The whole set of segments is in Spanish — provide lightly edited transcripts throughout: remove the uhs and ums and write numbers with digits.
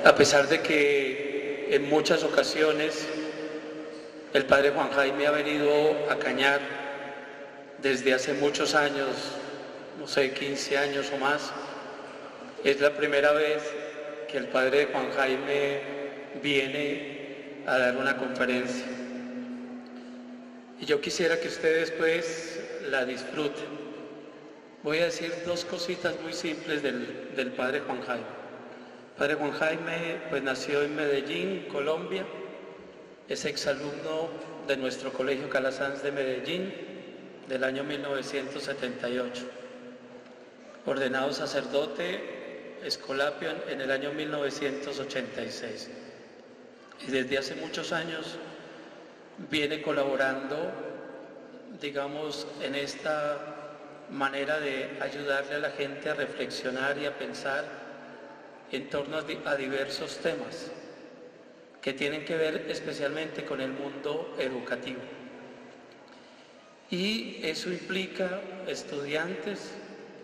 A pesar de que en muchas ocasiones el padre Juan Jaime ha venido a Cañar desde hace muchos años, no sé, 15 años o más, es la primera vez que el padre Juan Jaime viene a dar una conferencia. Y yo quisiera que ustedes pues la disfruten. Voy a decir dos cositas muy simples del padre Juan Jaime. El padre Juan Jaime pues nació en Medellín, Colombia. Es exalumno de nuestro Colegio Calasanz de Medellín del año 1978. Ordenado sacerdote escolapio en el año 1986. Y desde hace muchos años viene colaborando, digamos, en esta manera de ayudarle a la gente a reflexionar y a pensar en torno a diversos temas que tienen que ver especialmente con el mundo educativo. Y eso implica estudiantes,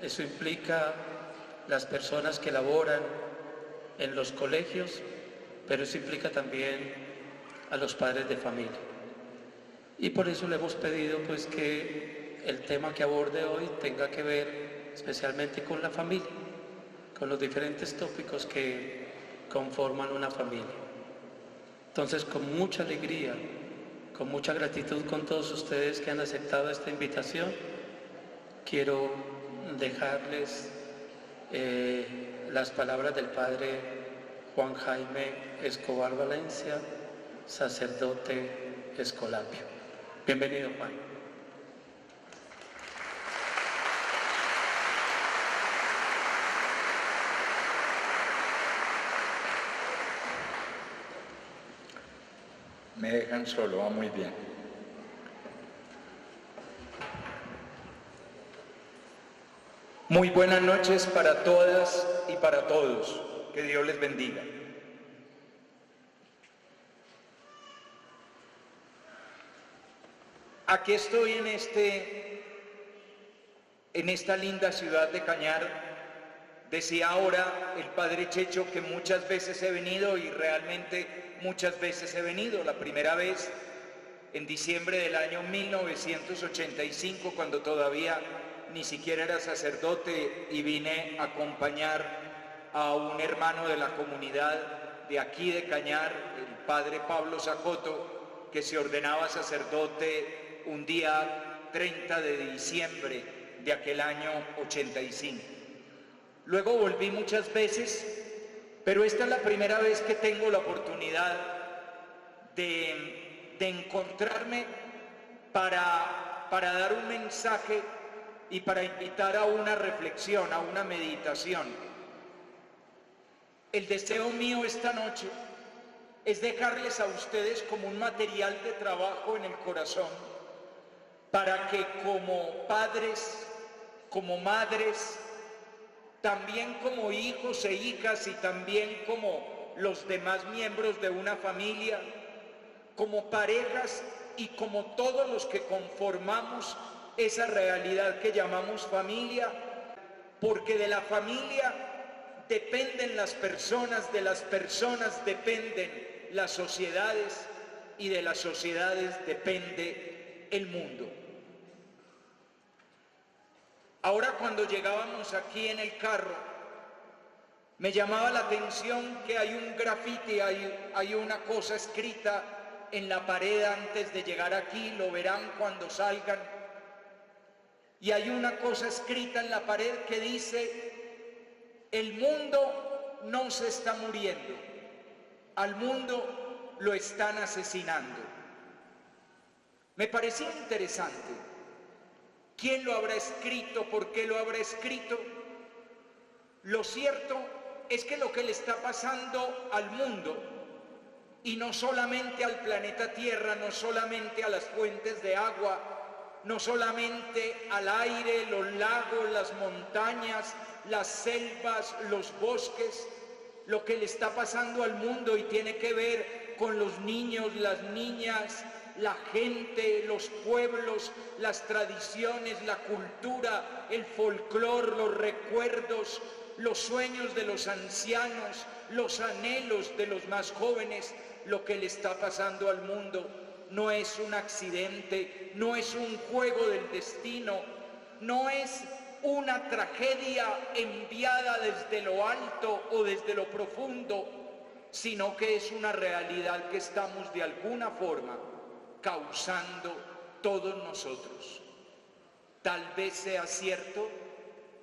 eso implica las personas que laboran en los colegios, pero eso implica también a los padres de familia. Y por eso le hemos pedido pues que el tema que aborde hoy tenga que ver especialmente con la familia, con los diferentes tópicos que conforman una familia. Entonces, con mucha alegría, con mucha gratitud con todos ustedes que han aceptado esta invitación, quiero dejarles las palabras del padre Juan Jaime Escobar Valencia, sacerdote escolapio. Bienvenido, Juan. Me dejan solo, va muy bien. Muy buenas noches para todas y para todos. Que Dios les bendiga. Aquí estoy en esta linda ciudad de Cañar. Decía ahora el padre Checho que muchas veces he venido y realmente muchas veces he venido. La primera vez en diciembre del año 1985, cuando todavía ni siquiera era sacerdote, y vine a acompañar a un hermano de la comunidad de aquí de Cañar, el padre Pablo Zacoto, que se ordenaba sacerdote un día 30 de diciembre de aquel año 85. Luego volví muchas veces, pero esta es la primera vez que tengo la oportunidad de encontrarme para dar un mensaje y para invitar a una reflexión, a una meditación. El deseo mío esta noche es dejarles a ustedes como un material de trabajo en el corazón, para que como padres, como madres, también como hijos e hijas y también como los demás miembros de una familia, como parejas y como todos los que conformamos esa realidad que llamamos familia, porque de la familia dependen las personas, de las personas dependen las sociedades y de las sociedades depende el mundo. Ahora, cuando llegábamos aquí en el carro, me llamaba la atención que hay un grafiti, hay una cosa escrita en la pared antes de llegar aquí, lo verán cuando salgan. Y hay una cosa escrita en la pared que dice: el mundo no se está muriendo, al mundo lo están asesinando. Me parecía interesante. ¿Quién lo habrá escrito? ¿Por qué lo habrá escrito? Lo cierto es que lo que le está pasando al mundo, y no solamente al planeta Tierra, no solamente a las fuentes de agua, no solamente al aire, los lagos, las montañas, las selvas, los bosques, lo que le está pasando al mundo y tiene que ver con los niños, las niñas, la gente, los pueblos, las tradiciones, la cultura, el folclor, los recuerdos, los sueños de los ancianos, los anhelos de los más jóvenes. Lo que le está pasando al mundo no es un accidente, no es un juego del destino, no es una tragedia enviada desde lo alto o desde lo profundo, sino que es una realidad que estamos de alguna forma causando todos nosotros. Tal vez sea cierto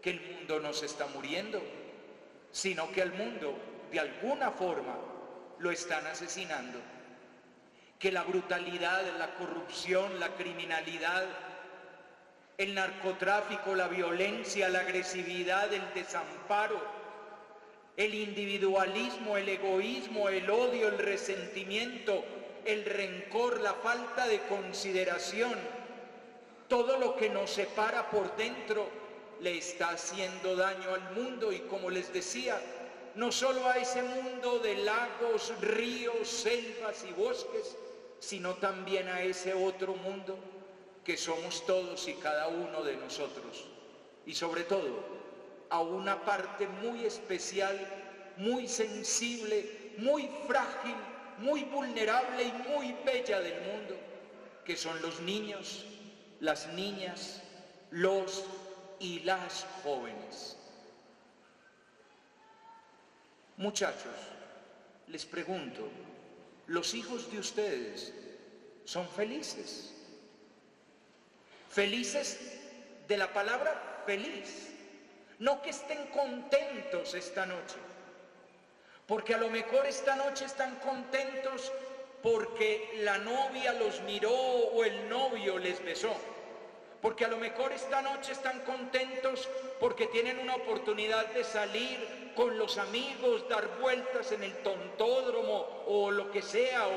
que el mundo no se está muriendo, sino que al mundo de alguna forma lo están asesinando, que la brutalidad, la corrupción, la criminalidad, el narcotráfico, la violencia, la agresividad, el desamparo, el individualismo, el egoísmo, el odio, el resentimiento, el rencor, la falta de consideración, todo lo que nos separa por dentro le está haciendo daño al mundo. Y como les decía, no solo a ese mundo de lagos, ríos, selvas y bosques, sino también a ese otro mundo que somos todos y cada uno de nosotros. Y sobre todo, a una parte muy especial, muy sensible, muy frágil, muy vulnerable y muy bella del mundo, que son los niños, las niñas, los y las jóvenes. Muchachos, les pregunto, ¿los hijos de ustedes son felices? Felices de la palabra feliz, no que estén contentos esta noche, porque a lo mejor esta noche están contentos porque la novia los miró o el novio les besó, porque a lo mejor esta noche están contentos porque tienen una oportunidad de salir con los amigos, dar vueltas en el tontódromo o lo que sea,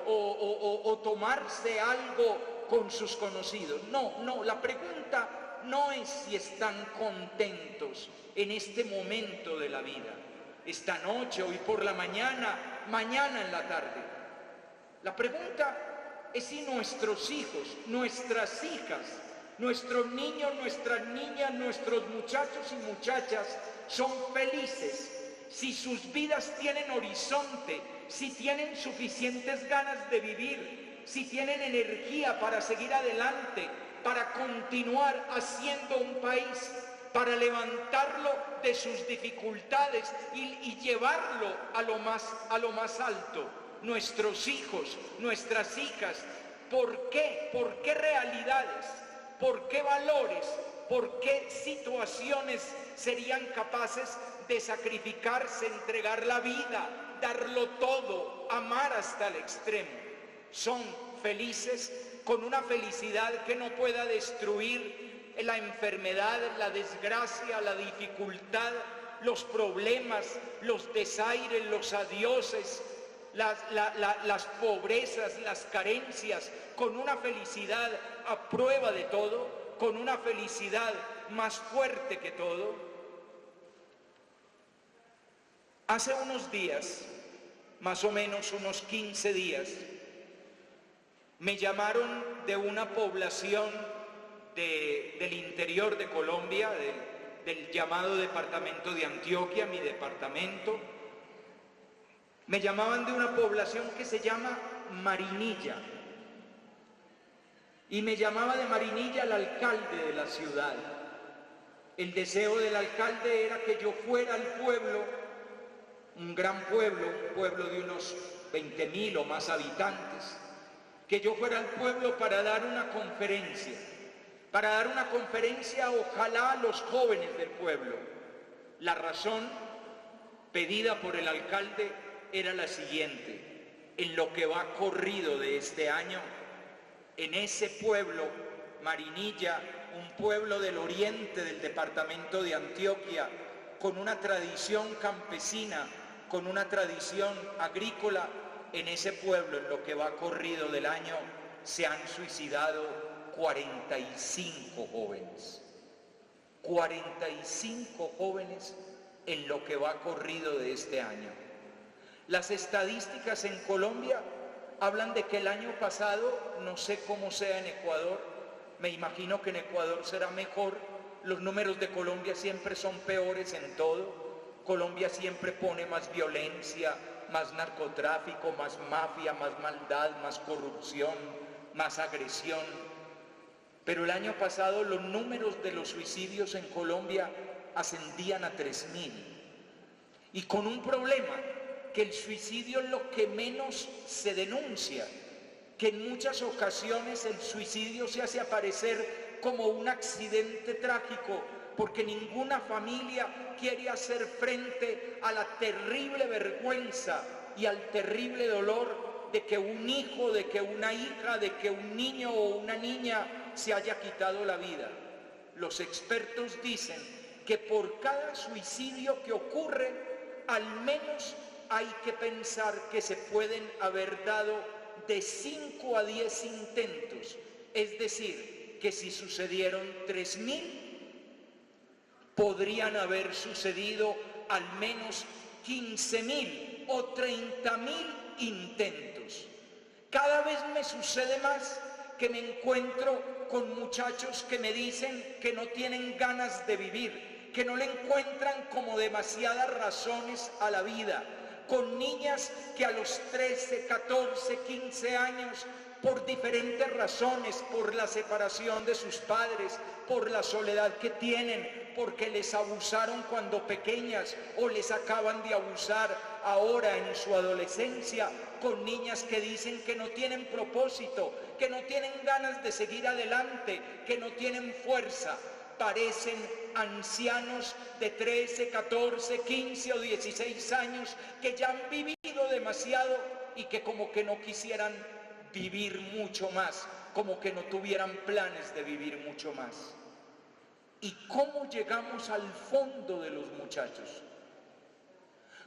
o tomarse algo con sus conocidos. No, la pregunta no es si están contentos en este momento de la vida, esta noche, hoy por la mañana, mañana en la tarde. La pregunta es si nuestros hijos, nuestras hijas, nuestros niños, nuestras niñas, nuestros muchachos y muchachas son felices, si sus vidas tienen horizonte, si tienen suficientes ganas de vivir, si tienen energía para seguir adelante, para continuar haciendo un país, para levantarlo de sus dificultades y llevarlo a lo más alto. Nuestros hijos, nuestras hijas, ¿por qué? ¿Por qué realidades? ¿Por qué valores? ¿Por qué situaciones serían capaces de sacrificarse, entregar la vida, darlo todo, amar hasta el extremo? Son felices con una felicidad que no pueda destruir la enfermedad, la desgracia, la dificultad, los problemas, los desaires, los adioses, las pobrezas, las carencias, con una felicidad a prueba de todo, con una felicidad más fuerte que todo. Hace unos días, más o menos unos 15 días, me llamaron de una población del interior de Colombia, del llamado departamento de Antioquia, mi departamento. Me llamaban de una población que se llama Marinilla, y me llamaba de Marinilla el alcalde de la ciudad. El deseo del alcalde era que yo fuera al pueblo, un gran pueblo, un pueblo de unos 20.000 o más habitantes, que yo fuera al pueblo para dar una conferencia, ojalá a los jóvenes del pueblo. La razón pedida por el alcalde era la siguiente: en lo que va corrido de este año, en ese pueblo, Marinilla, un pueblo del oriente del departamento de Antioquia, con una tradición campesina, con una tradición agrícola, en ese pueblo, en lo que va corrido del año, se han suicidado 45 jóvenes. 45 jóvenes en lo que va corrido de este año. Las estadísticas en Colombia hablan de que el año pasado, no sé cómo sea en Ecuador, me imagino que en Ecuador será mejor, los números de Colombia siempre son peores en todo, Colombia siempre pone más violencia, más narcotráfico, más mafia, más maldad, más corrupción, más agresión. Pero el año pasado los números de los suicidios en Colombia ascendían a 3.000. Y con un problema, que el suicidio es lo que menos se denuncia, que en muchas ocasiones el suicidio se hace aparecer como un accidente trágico, porque ninguna familia quiere hacer frente a la terrible vergüenza y al terrible dolor de que un hijo, de que una hija, de que un niño o una niña se haya quitado la vida. Los expertos dicen que por cada suicidio que ocurre, al menos hay que pensar que se pueden haber dado de 5 a 10 intentos, es decir, que si sucedieron 3.000, podrían haber sucedido al menos 15.000 o 30.000 intentos. Cada vez me sucede más que me encuentro con muchachos que me dicen que no tienen ganas de vivir, que no le encuentran como demasiadas razones a la vida, con niñas que a los 13, 14, 15 años, por diferentes razones, por la separación de sus padres, por la soledad que tienen, porque les abusaron cuando pequeñas o les acaban de abusar ahora en su adolescencia, con niñas que dicen que no tienen propósito, que no tienen ganas de seguir adelante, que no tienen fuerza. Parecen ancianos de 13, 14, 15 o 16 años que ya han vivido demasiado y que como que no quisieran vivir mucho más, como que no tuvieran planes de vivir mucho más. ¿Y cómo llegamos al fondo de los muchachos?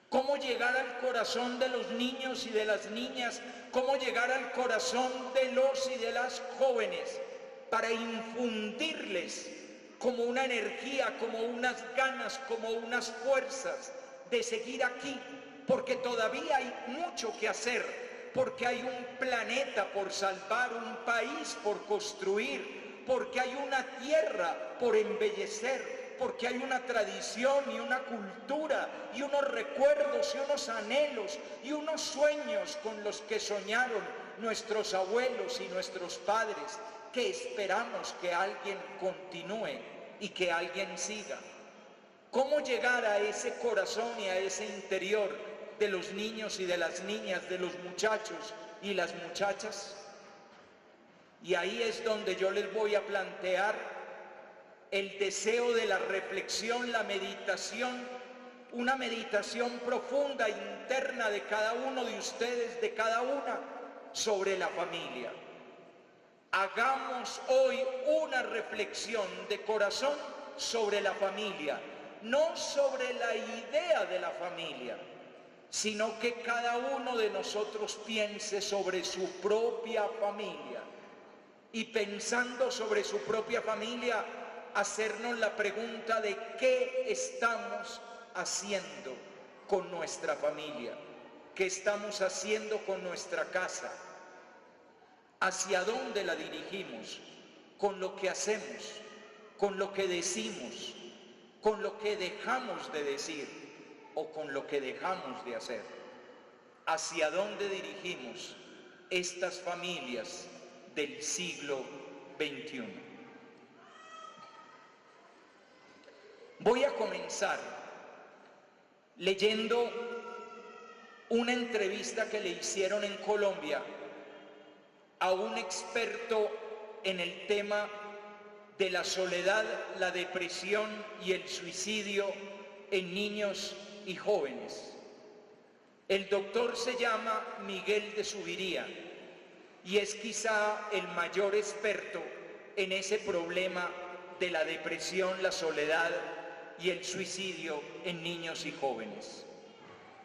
¿Cómo llegar al corazón de los niños y de las niñas? ¿Cómo llegar al corazón de los y de las jóvenes para infundirles como una energía, como unas ganas, como unas fuerzas de seguir aquí? Porque todavía hay mucho que hacer, porque hay un planeta por salvar, un país por construir, porque hay una tierra por embellecer, porque hay una tradición y una cultura y unos recuerdos y unos anhelos y unos sueños con los que soñaron nuestros abuelos y nuestros padres, que esperamos que alguien continúe y que alguien siga. ¿Cómo llegar a ese corazón y a ese interior de los niños y de las niñas, de los muchachos y las muchachas? Y ahí es donde yo les voy a plantear el deseo de la reflexión, la meditación, una meditación profunda, interna de cada uno de ustedes, de cada una, sobre la familia. Hagamos hoy una reflexión de corazón sobre la familia, no sobre la idea de la familia, sino que cada uno de nosotros piense sobre su propia familia y pensando sobre su propia familia, hacernos la pregunta de qué estamos haciendo con nuestra familia, qué estamos haciendo con nuestra casa, hacia dónde la dirigimos, con lo que hacemos, con lo que decimos, con lo que dejamos de decir o con lo que dejamos de hacer. Hacia dónde dirigimos estas familias del siglo XXI. Voy a comenzar leyendo una entrevista que le hicieron en Colombia a un experto en el tema de la soledad, la depresión y el suicidio en niños y jóvenes. El doctor se llama Miguel de Zuviría y es quizá el mayor experto en ese problema de la depresión, la soledad y el suicidio en niños y jóvenes.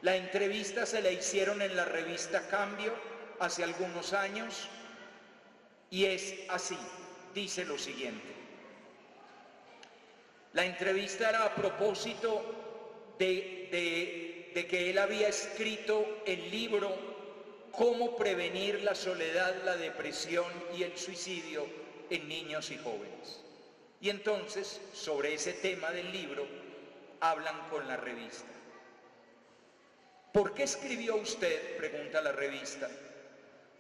La entrevista se la hicieron en la revista Cambio hace algunos años y es así, dice lo siguiente. La entrevista era a propósito de que él había escrito el libro Cómo prevenir la soledad, la depresión y el suicidio en niños y jóvenes. Y entonces, sobre ese tema del libro, hablan con la revista. ¿Por qué escribió usted, pregunta la revista,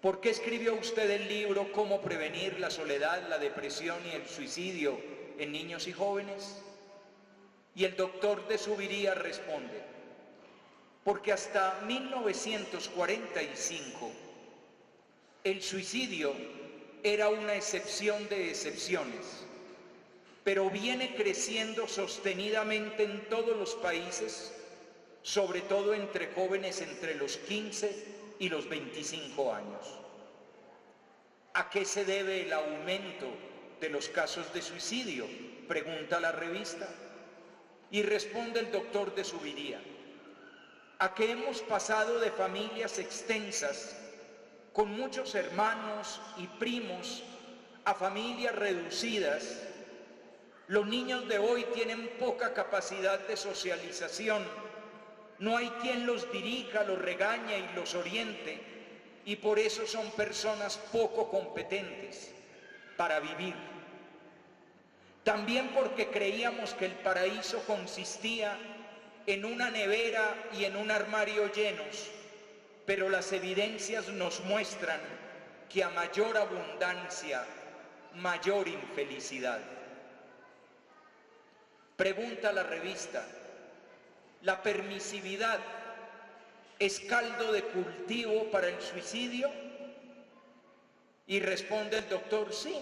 por qué escribió usted el libro Cómo prevenir la soledad, la depresión y el suicidio en niños y jóvenes? Y el doctor de Subiría responde, porque hasta 1945 el suicidio era una excepción de excepciones, pero viene creciendo sostenidamente en todos los países, sobre todo entre jóvenes entre los 15 y los 25 años. ¿A qué se debe el aumento de los casos de suicidio?, pregunta la revista. Y responde el doctor de Subiría, a que hemos pasado de familias extensas, con muchos hermanos y primos, a familias reducidas. Los niños de hoy tienen poca capacidad de socialización, no hay quien los dirija, los regañe y los oriente, y por eso son personas poco competentes para vivir. También porque creíamos que el paraíso consistía en una nevera y en un armario llenos, pero las evidencias nos muestran que a mayor abundancia, mayor infelicidad. Pregunta la revista, ¿la permisividad es caldo de cultivo para el suicidio? Y responde el doctor, sí.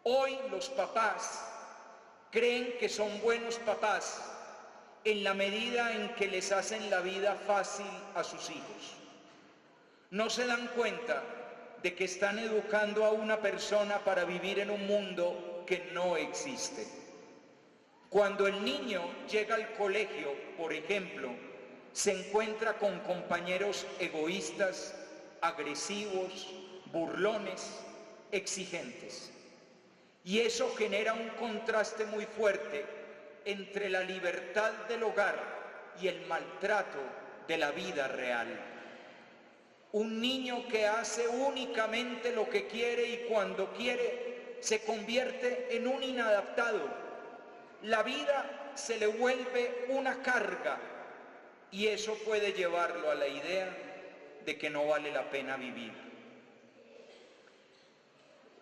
Hoy los papás creen que son buenos papás en la medida en que les hacen la vida fácil a sus hijos. No se dan cuenta de que están educando a una persona para vivir en un mundo que no existe. Cuando el niño llega al colegio, por ejemplo, se encuentra con compañeros egoístas, agresivos, burlones, exigentes. Y eso genera un contraste muy fuerte entre la libertad del hogar y el maltrato de la vida real. Un niño que hace únicamente lo que quiere y cuando quiere se convierte en un inadaptado. La vida se le vuelve una carga y eso puede llevarlo a la idea de que no vale la pena vivir.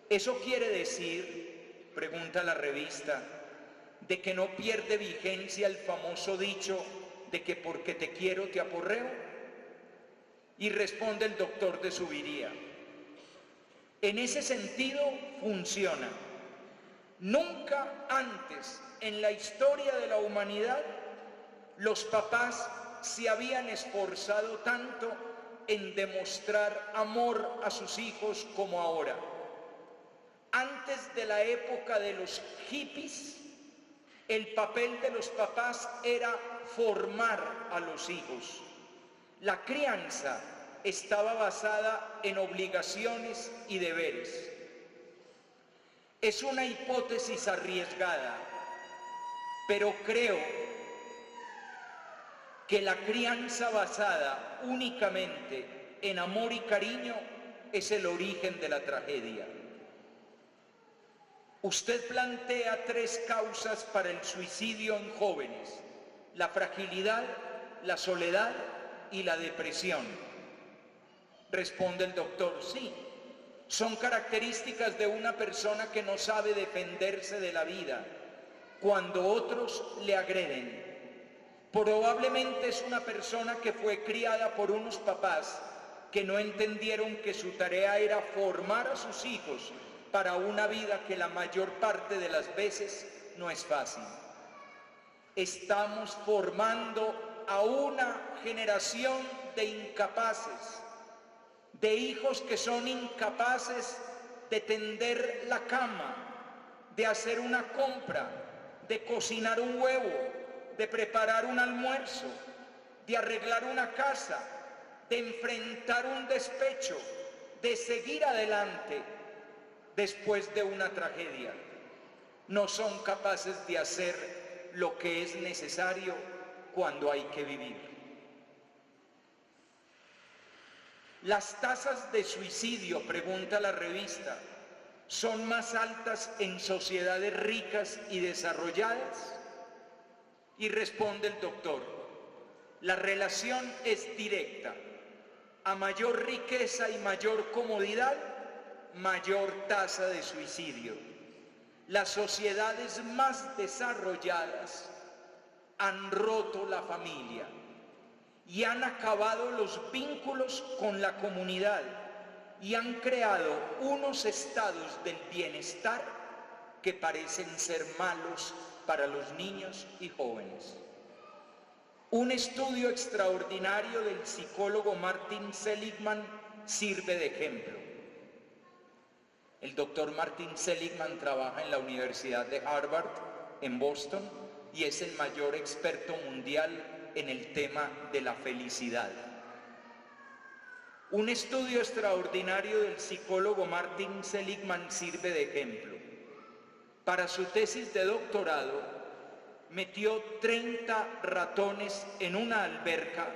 ¿Eso quiere decir, pregunta la revista, de que no pierde vigencia el famoso dicho de que porque te quiero te aporreo? Y responde el doctor de Subiría, en ese sentido funciona. Nunca antes en la historia de la humanidad los papás se habían esforzado tanto en demostrar amor a sus hijos como ahora. Antes de la época de los hippies, el papel de los papás era formar a los hijos. La crianza estaba basada en obligaciones y deberes. Es una hipótesis arriesgada, pero creo que la crianza basada únicamente en amor y cariño es el origen de la tragedia. Usted plantea 3 causas para el suicidio en jóvenes: la fragilidad, la soledad y la depresión. Responde el doctor, sí, son características de una persona que no sabe defenderse de la vida cuando otros le agreden. Probablemente es una persona que fue criada por unos papás que no entendieron que su tarea era formar a sus hijos para una vida que la mayor parte de las veces no es fácil. Estamos formando a una generación de incapaces, de hijos que son incapaces de tender la cama, de hacer una compra, de cocinar un huevo, de preparar un almuerzo, de arreglar una casa, de enfrentar un despecho, de seguir adelante después de una tragedia. No son capaces de hacer lo que es necesario cuando hay que vivir. Las tasas de suicidio, pregunta la revista, ¿son más altas en sociedades ricas y desarrolladas? Y responde el doctor, La relación es directa. A mayor riqueza y mayor comodidad, mayor tasa de suicidio. Las sociedades más desarrolladas han roto la familia y han acabado los vínculos con la comunidad y han creado unos estados del bienestar que parecen ser malos para los niños y jóvenes. Un estudio extraordinario del psicólogo Martin Seligman sirve de ejemplo. El doctor Martin Seligman trabaja en la Universidad de Harvard, en Boston, y es el mayor experto mundial en el tema de la felicidad. Un estudio extraordinario del psicólogo Martin Seligman sirve de ejemplo. Para su tesis de doctorado, metió 30 ratones en una alberca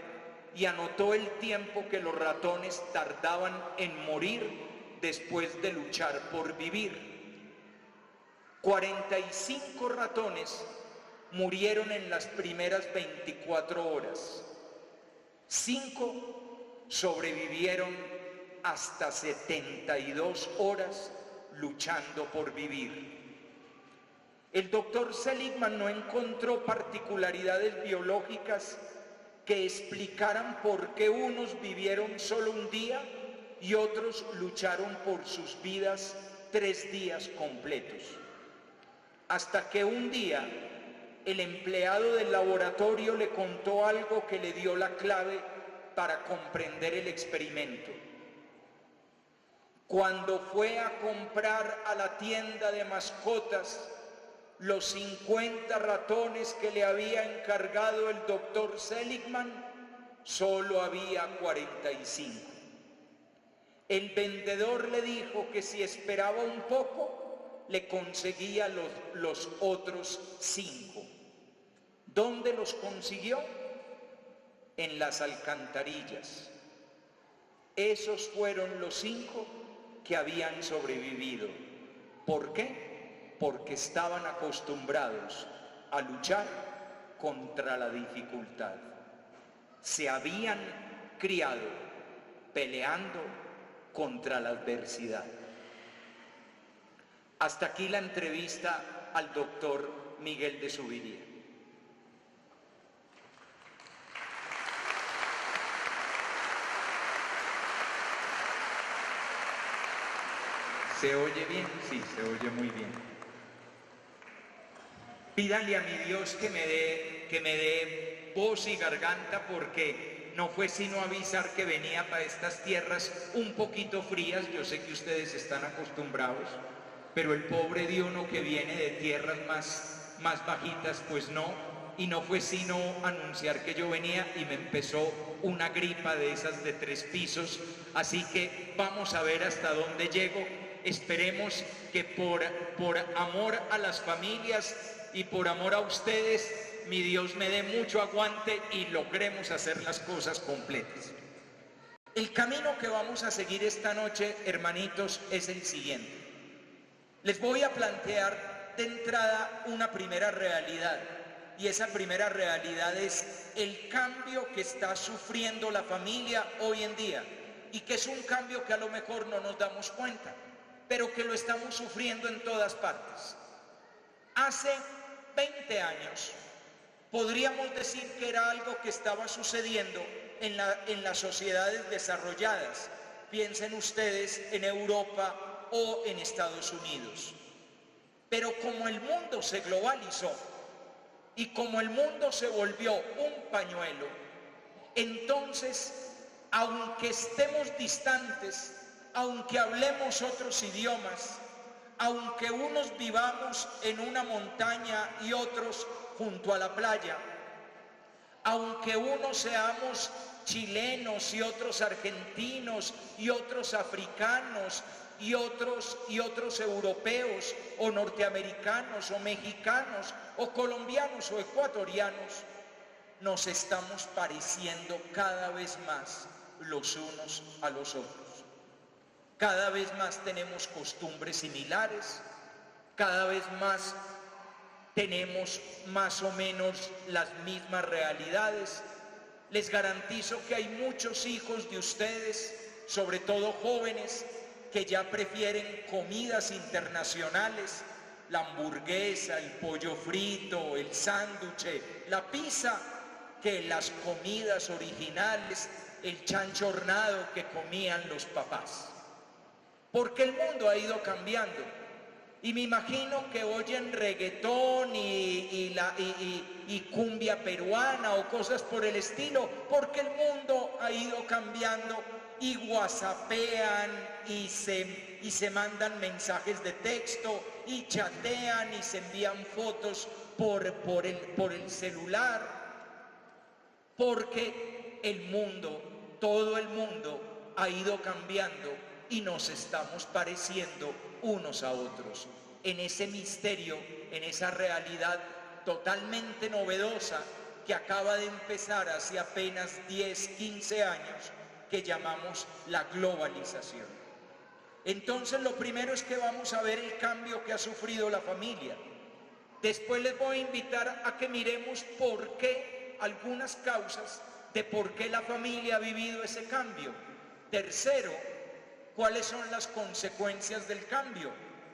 y anotó el tiempo que los ratones tardaban en morir después de luchar por vivir. 45 ratones murieron en las primeras 24 horas. 5 sobrevivieron hasta 72 horas luchando por vivir. El doctor Seligman no encontró particularidades biológicas que explicaran por qué unos vivieron solo un día y otros lucharon por sus vidas 3 días completos. Hasta que un día el empleado del laboratorio le contó algo que le dio la clave para comprender el experimento. Cuando fue a comprar a la tienda de mascotas los 50 ratones que le había encargado el doctor Seligman, solo había 45. El vendedor le dijo que si esperaba un poco, le conseguía los otros 5. ¿Dónde los consiguió? En las alcantarillas. Esos fueron los 5 que habían sobrevivido. ¿Por qué? Porque estaban acostumbrados a luchar contra la dificultad. Se habían criado peleando contra la adversidad. Hasta aquí la entrevista al doctor Miguel de Zuviría. ¿Se oye bien? Sí, se oye muy bien. Pídanle a mi Dios que me dé voz y garganta, porque no fue sino avisar que venía para estas tierras un poquito frías. Yo sé que ustedes están acostumbrados, pero el pobre de uno que viene de tierras más bajitas, pues no. Y no fue sino anunciar que yo venía y me empezó una gripa de esas de 3 pisos. Así que vamos a ver hasta dónde llego. Esperemos que por amor a las familias y por amor a ustedes, mi Dios me dé mucho aguante y logremos hacer las cosas completas. El camino que vamos a seguir esta noche, hermanitos, es el siguiente. Les voy a plantear de entrada una primera realidad, y esa primera realidad es el cambio que está sufriendo la familia hoy en día, y que es un cambio que a lo mejor no nos damos cuenta, pero que lo estamos sufriendo en todas partes. Hace 20 años podríamos decir que era algo que estaba sucediendo en las sociedades desarrolladas. Piensen ustedes en Europa o en Estados Unidos. Pero como el mundo se globalizó y como el mundo se volvió un pañuelo, entonces, aunque estemos distantes, aunque hablemos otros idiomas, aunque unos vivamos en una montaña y otros junto a la playa, aunque unos seamos chilenos y otros argentinos y otros africanos y otros europeos o norteamericanos o mexicanos o colombianos o ecuatorianos, nos estamos pareciendo cada vez más los unos a los otros. Cada vez más tenemos costumbres similares, cada vez más tenemos más o menos las mismas realidades, Les garantizo que hay muchos hijos de ustedes, sobre todo jóvenes, que ya prefieren comidas internacionales, la hamburguesa, el pollo frito, el sándwich, la pizza, que las comidas originales, el chancho hornado que comían los papás. Porque el mundo ha ido cambiando. Y me imagino que oyen reggaetón y cumbia peruana o cosas por el estilo, porque el mundo ha ido cambiando y whatsappean y se mandan mensajes de texto y chatean y se envían fotos por el celular, porque el mundo, todo el mundo ha ido cambiando y nos estamos pareciendo unos a otros en ese misterio, en esa realidad totalmente novedosa que acaba de empezar hace apenas 10, 15 años, que llamamos la globalización. Entonces lo primero es que vamos a ver el cambio que ha sufrido la familia. Después les voy a invitar a que miremos por qué, algunas causas de por qué la familia ha vivido ese cambio. Tercero, cuáles son las consecuencias del cambio,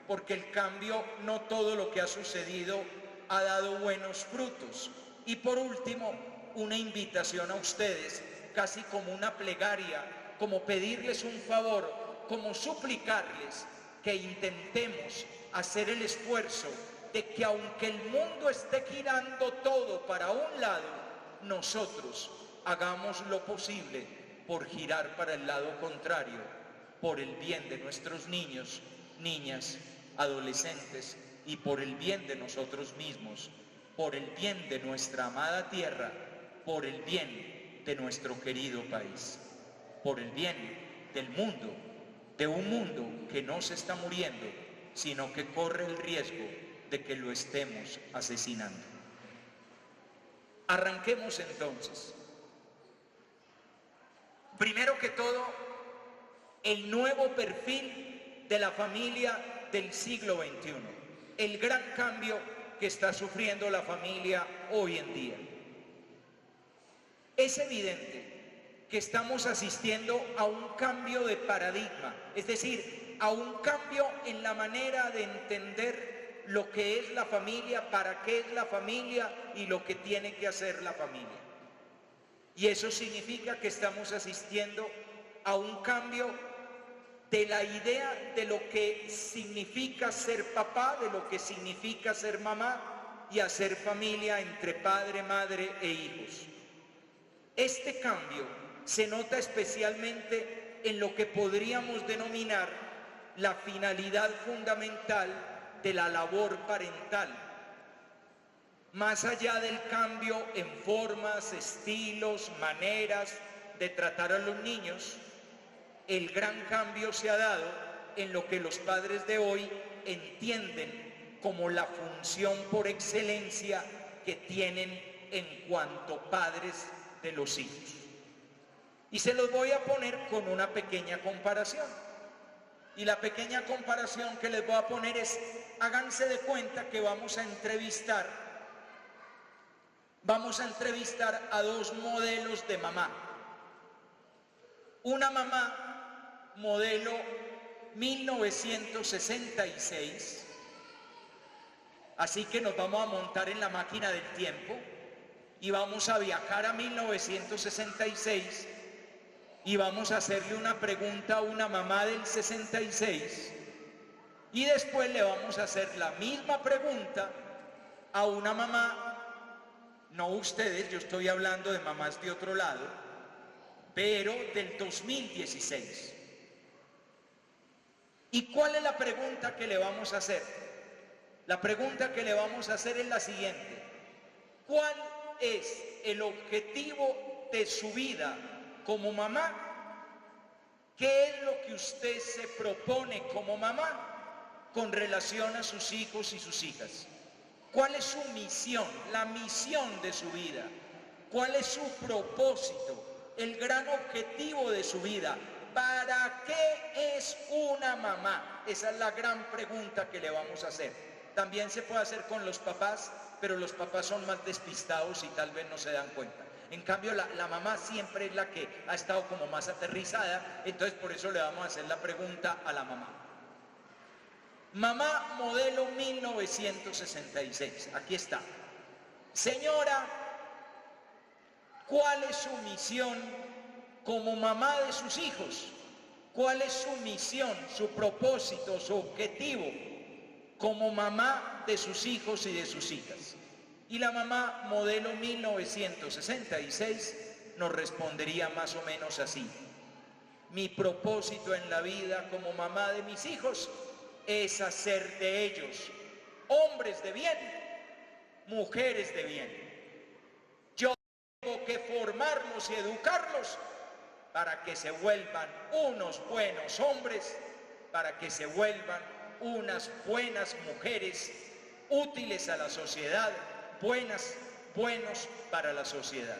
porque el cambio, no todo lo que ha sucedido ha dado buenos frutos. Y por último, una invitación a ustedes, casi como una plegaria, como pedirles un favor, como suplicarles que intentemos hacer el esfuerzo de que aunque el mundo esté girando todo para un lado, nosotros hagamos lo posible por girar para el lado contrario, por el bien de nuestros niños, niñas, adolescentes y por el bien de nosotros mismos, por el bien de nuestra amada tierra, por el bien de nuestro querido país, por el bien del mundo, de un mundo que no se está muriendo, sino que corre el riesgo de que lo estemos asesinando. Arranquemos entonces. Primero que todo, el nuevo perfil de la familia del siglo XXI, el gran cambio que está sufriendo la familia hoy en día. Es evidente que estamos asistiendo a un cambio de paradigma, es decir, a un cambio en la manera de entender lo que es la familia, para qué es la familia y lo que tiene que hacer la familia. Y eso significa que estamos asistiendo a un cambio de la idea de lo que significa ser papá, de lo que significa ser mamá y hacer familia entre padre, madre e hijos. Este cambio se nota especialmente en lo que podríamos denominar la finalidad fundamental de la labor parental. Más allá del cambio en formas, estilos, maneras de tratar a los niños, el gran cambio se ha dado en lo que los padres de hoy entienden como la función por excelencia que tienen en cuanto padres de los hijos. Y se los voy a poner con una pequeña comparación. Y la pequeña comparación que les voy a poner es, háganse de cuenta que vamos a entrevistar a dos modelos de mamá. Una mamá modelo 1966, así que nos vamos a montar en la máquina del tiempo y vamos a viajar a 1966 y vamos a hacerle una pregunta a una mamá del 66 y después le vamos a hacer la misma pregunta a una mamá, no ustedes, yo estoy hablando de mamás de otro lado, pero del 2016. ¿Y cuál es la pregunta que le vamos a hacer? La pregunta que le vamos a hacer es la siguiente: ¿cuál es el objetivo de su vida como mamá? ¿Qué es lo que usted se propone como mamá con relación a sus hijos y sus hijas? ¿Cuál es su misión, la misión de su vida? ¿Cuál es su propósito, el gran objetivo de su vida? ¿Para qué es una mamá? Esa es la gran pregunta que le vamos a hacer. También se puede hacer con los papás, pero los papás son más despistados y tal vez no se dan cuenta. En cambio, la mamá siempre es la que ha estado como más aterrizada, entonces por eso le vamos a hacer la pregunta a la mamá. Mamá modelo 1966, aquí está. Señora, ¿cuál es su misión como mamá de sus hijos? ¿Cuál es su misión, su propósito, su objetivo como mamá de sus hijos y de sus hijas? Y la mamá modelo 1966 nos respondería más o menos así. Mi propósito en la vida como mamá de mis hijos es hacer de ellos hombres de bien, mujeres de bien. Yo tengo que formarlos y educarlos para que se vuelvan unos buenos hombres, para que se vuelvan unas buenas mujeres útiles a la sociedad, buenos para la sociedad.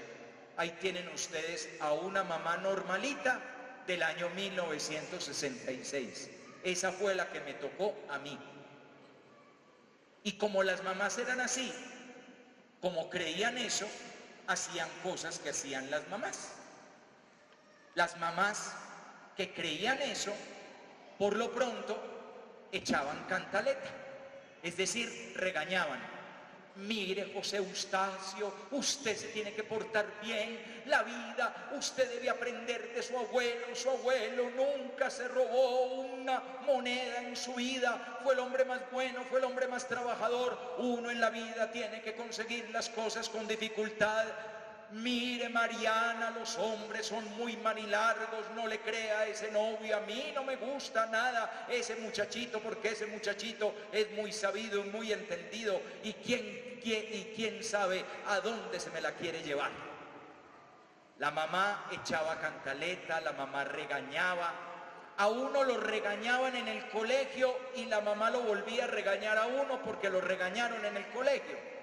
Ahí tienen ustedes a una mamá normalita del año 1966. Esa fue la que me tocó a mí. Y como las mamás eran así, como creían eso, hacían cosas que hacían las mamás. Las mamás que creían eso, por lo pronto, echaban cantaleta, es decir, regañaban. Mire, José Eustacio, usted se tiene que portar bien, la vida, usted debe aprender de su abuelo nunca se robó una moneda en su vida, fue el hombre más bueno, fue el hombre más trabajador, uno en la vida tiene que conseguir las cosas con dificultad. Mire, Mariana, los hombres son muy manilargos, no le crea a ese novio, a mí no me gusta nada ese muchachito, porque ese muchachito es muy sabido y muy entendido, y quién sabe a dónde se me la quiere llevar. La mamá echaba cantaleta, la mamá regañaba, a uno lo regañaban en el colegio y la mamá lo volvía a regañar a uno porque lo regañaron en el colegio.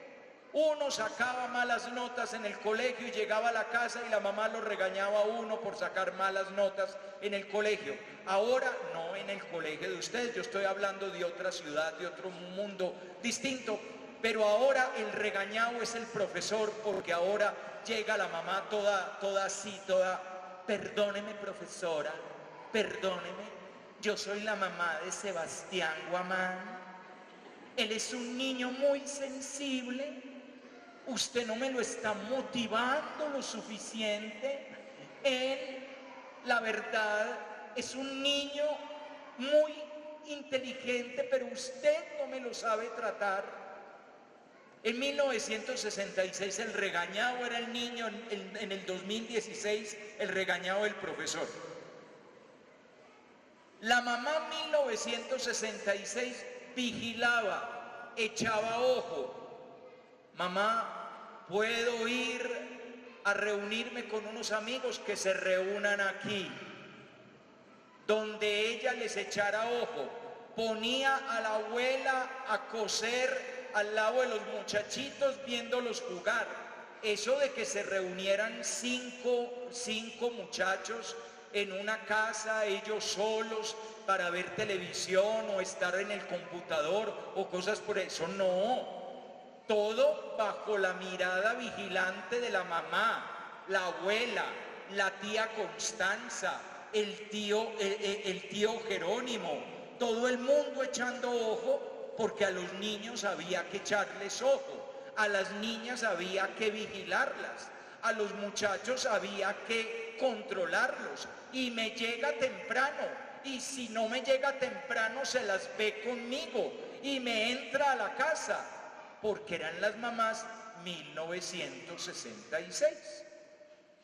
Uno sacaba malas notas en el colegio y llegaba a la casa y la mamá lo regañaba a uno por sacar malas notas en el colegio. Ahora no en el colegio de ustedes, yo estoy hablando de otra ciudad, de otro mundo distinto, pero ahora el regañado es el profesor, porque ahora llega la mamá toda así, perdóneme profesora, perdóneme, yo soy la mamá de Sebastián Guamán, él es un niño muy sensible, usted no me lo está motivando lo suficiente. Él, la verdad, es un niño muy inteligente, pero usted no me lo sabe tratar. En 1966 el regañado era el niño, en el 2016 el regañado el profesor. La mamá 1966 vigilaba, echaba ojo. Mamá, ¿puedo ir a reunirme con unos amigos? Que se reúnan aquí. Donde ella les echara ojo, ponía a la abuela a coser al lado de los muchachitos viéndolos jugar. Eso de que se reunieran cinco muchachos en una casa, ellos solos, para ver televisión o estar en el computador o cosas por eso, no. Todo bajo la mirada vigilante de la mamá, la abuela, la tía Constanza, el tío Jerónimo, todo el mundo echando ojo, porque a los niños había que echarles ojo, a las niñas había que vigilarlas, a los muchachos había que controlarlos, y me llega temprano, y si no me llega temprano se las ve conmigo, y me entra a la casa, porque eran las mamás 1966.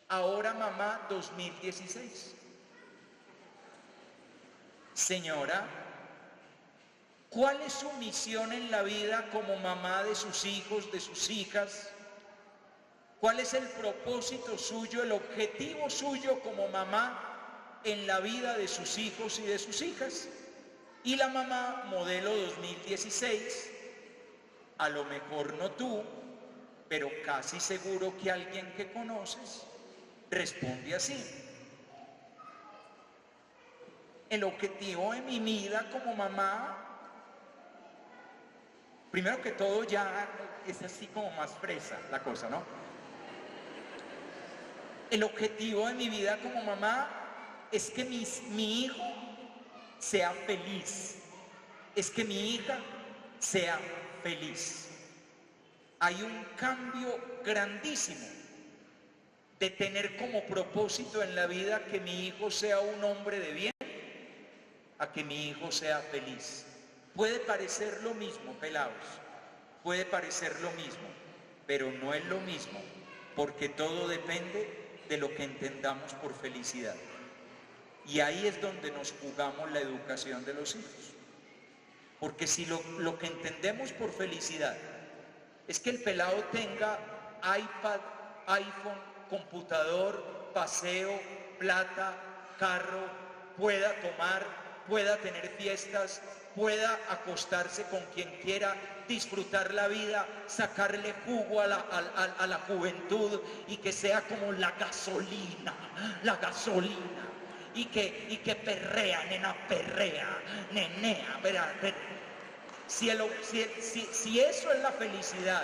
Ahora mamá 2016. Señora, ¿cuál es su misión en la vida como mamá de sus hijos, de sus hijas? ¿Cuál es el propósito suyo, el objetivo suyo como mamá en la vida de sus hijos y de sus hijas? Y la mamá modelo 2016, a lo mejor no tú, pero casi seguro que alguien que conoces, responde así. El objetivo de mi vida como mamá, primero que todo ya es así como más fresa la cosa, ¿no? El objetivo de mi vida como mamá es que mi hijo sea feliz, es que mi hija sea feliz. Hay un cambio grandísimo de tener como propósito en la vida que mi hijo sea un hombre de bien a que mi hijo sea feliz. Puede parecer lo mismo, pelados, puede parecer lo mismo, pero no es lo mismo, porque todo depende de lo que entendamos por felicidad. Y ahí es donde nos jugamos la educación de los hijos. Porque si lo que entendemos por felicidad es que el pelado tenga iPad, iPhone, computador, paseo, plata, carro, pueda tomar, pueda tener fiestas, pueda acostarse con quien quiera, disfrutar la vida, sacarle jugo a la juventud y que sea como la gasolina, y que perrea, nena, perrea, nenea, verá. Si eso es la felicidad,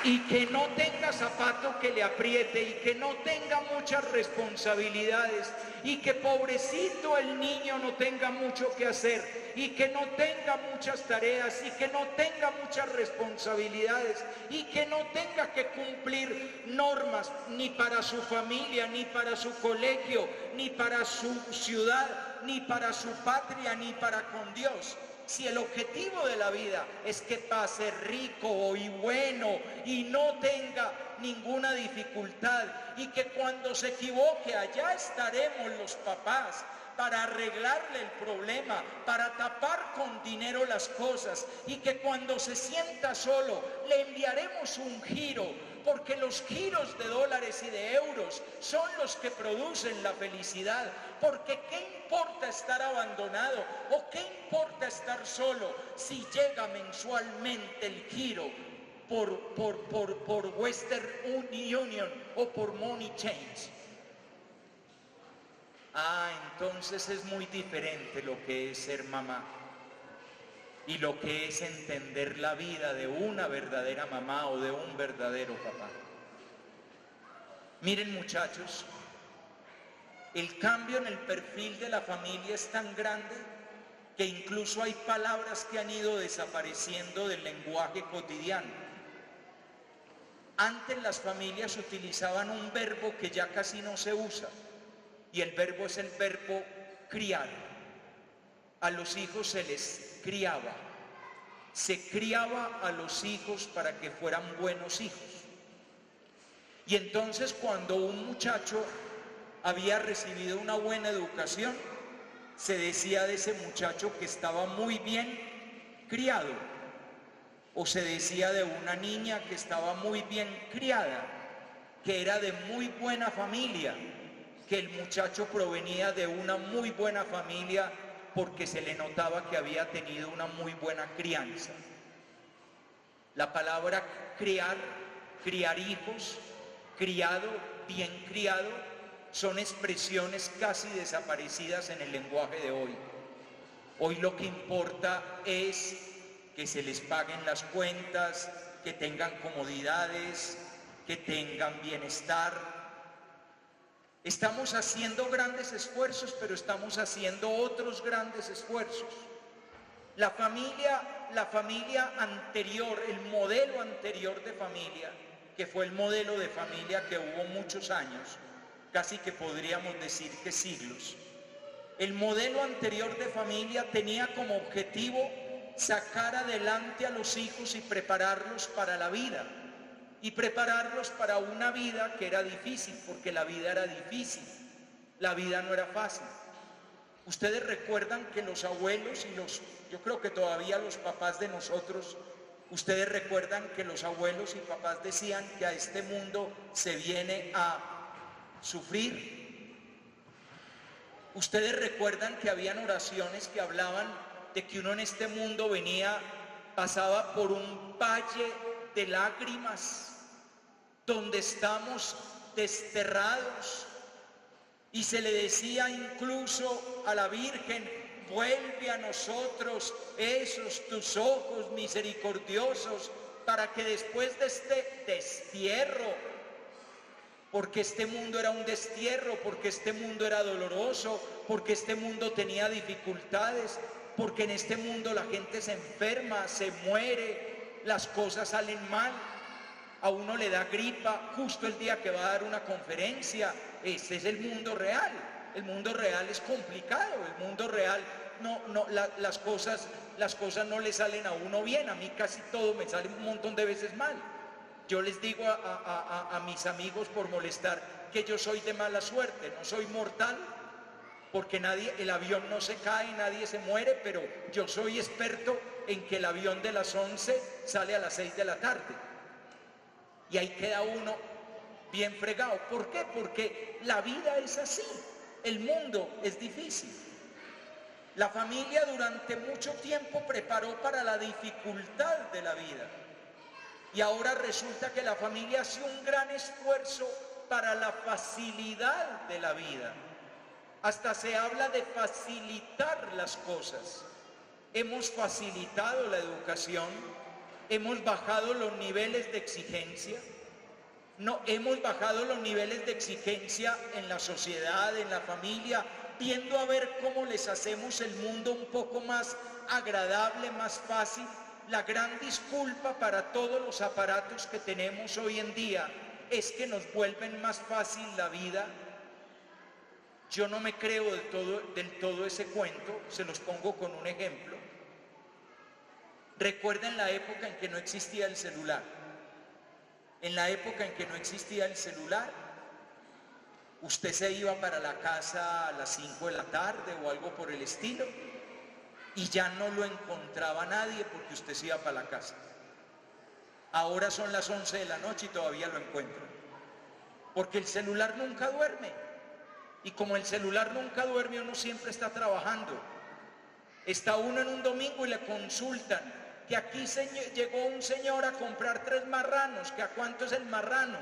y que no tenga zapato que le apriete, y que no tenga muchas responsabilidades, y que pobrecito el niño no tenga mucho que hacer, y que no tenga muchas tareas, y que no tenga muchas responsabilidades, y que no tenga que cumplir normas ni para su familia, ni para su colegio, ni para su ciudad, ni para su patria, ni para con Dios. Si el objetivo de la vida es que pase rico y bueno y no tenga ninguna dificultad, y que cuando se equivoque allá estaremos los papás para arreglarle el problema, para tapar con dinero las cosas, y que cuando se sienta solo le enviaremos un giro, porque los giros de dólares y de euros son los que producen la felicidad. Porque ¿qué importa estar abandonado o qué importa estar solo si llega mensualmente el giro por Western Union o por Money Change? Entonces es muy diferente lo que es ser mamá y lo que es entender la vida de una verdadera mamá o de un verdadero papá. Miren, muchachos, el cambio en el perfil de la familia es tan grande que incluso hay palabras que han ido desapareciendo del lenguaje cotidiano. Antes las familias utilizaban un verbo que ya casi no se usa, y el verbo es el verbo criar. A los hijos se les criaba, se criaba a los hijos para que fueran buenos hijos. Y entonces cuando un muchacho había recibido una buena educación, se decía de ese muchacho que estaba muy bien criado, o se decía de una niña que estaba muy bien criada, que era de muy buena familia, que el muchacho provenía de una muy buena familia porque se le notaba que había tenido una muy buena crianza. La palabra criar, criar hijos, criado, bien criado, son expresiones casi desaparecidas en el lenguaje de hoy. Hoy lo que importa es que se les paguen las cuentas, que tengan comodidades, que tengan bienestar. Estamos haciendo grandes esfuerzos, pero estamos haciendo otros grandes esfuerzos. La familia anterior, el modelo anterior de familia, que fue el modelo de familia que hubo muchos años, casi que podríamos decir que siglos. El modelo anterior de familia tenía como objetivo sacar adelante a los hijos y prepararlos para la vida, y prepararlos para una vida que era difícil, porque la vida era difícil, la vida no era fácil. Ustedes recuerdan que los abuelos yo creo que todavía los papás de nosotros, ustedes recuerdan que los abuelos y papás decían que a este mundo se viene a sufrir. Ustedes recuerdan que habían oraciones que hablaban de que uno en este mundo pasaba por un valle de lágrimas, donde estamos desterrados, y se le decía incluso a la Virgen: vuelve a nosotros esos tus ojos misericordiosos para que después de este destierro, porque este mundo era un destierro, porque este mundo era doloroso, porque este mundo tenía dificultades, porque en este mundo la gente se enferma, se muere, las cosas salen mal, a uno le da gripa justo el día que va a dar una conferencia. Este es el mundo real. El mundo real es complicado, el mundo real las cosas no le salen a uno bien. A mí casi todo me sale un montón de veces mal. Yo les digo a mis amigos por molestar que yo soy de mala suerte, no soy mortal, porque el avión no se cae, nadie se muere, pero yo soy experto en que el avión de las 11 sale a las 6 de la tarde. Y ahí queda uno bien fregado. ¿Por qué? Porque la vida es así, el mundo es difícil. La familia durante mucho tiempo preparó para la dificultad de la vida. Y ahora resulta que la familia hace un gran esfuerzo para la facilidad de la vida. Hasta se habla de facilitar las cosas. Hemos facilitado la educación, hemos bajado los niveles de exigencia, hemos bajado los niveles de exigencia en la sociedad, en la familia, viendo a ver cómo les hacemos el mundo un poco más agradable, más fácil. La gran disculpa para todos los aparatos que tenemos hoy en día es que nos vuelven más fácil la vida. Yo no me creo del todo ese cuento, se los pongo con un ejemplo. Recuerden la época en que no existía el celular. En la época en que no existía el celular, usted se iba para la casa a las 5 de la tarde o algo por el estilo y ya no lo encontraba nadie porque usted se iba para la casa. Ahora son las 11 de la noche y todavía lo encuentran, porque el celular nunca duerme. Y como el celular nunca duerme, uno siempre está trabajando. Está uno en un domingo y le consultan que aquí llegó un señor a comprar 3 marranos, que a cuánto es el marrano.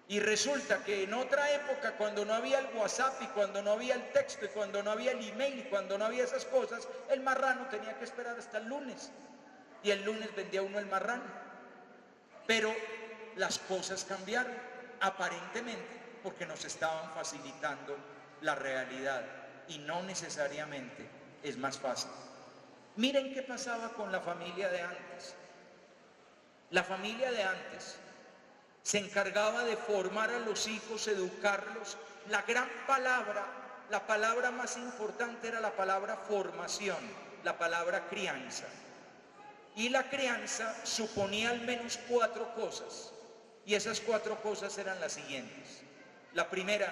Y resulta que en otra época, cuando no había el WhatsApp y cuando no había el texto y cuando no había el email y cuando no había esas cosas, el marrano tenía que esperar hasta el lunes. Y el lunes vendía uno el marrano. Pero las cosas cambiaron, aparentemente, porque nos estaban facilitando la realidad y no necesariamente es más fácil. Miren qué pasaba con la familia de antes. La familia de antes se encargaba de formar a los hijos, educarlos. La gran palabra, la palabra más importante era la palabra formación, la palabra crianza. Y la crianza suponía al menos 4 cosas. Y esas 4 cosas eran las siguientes. La primera,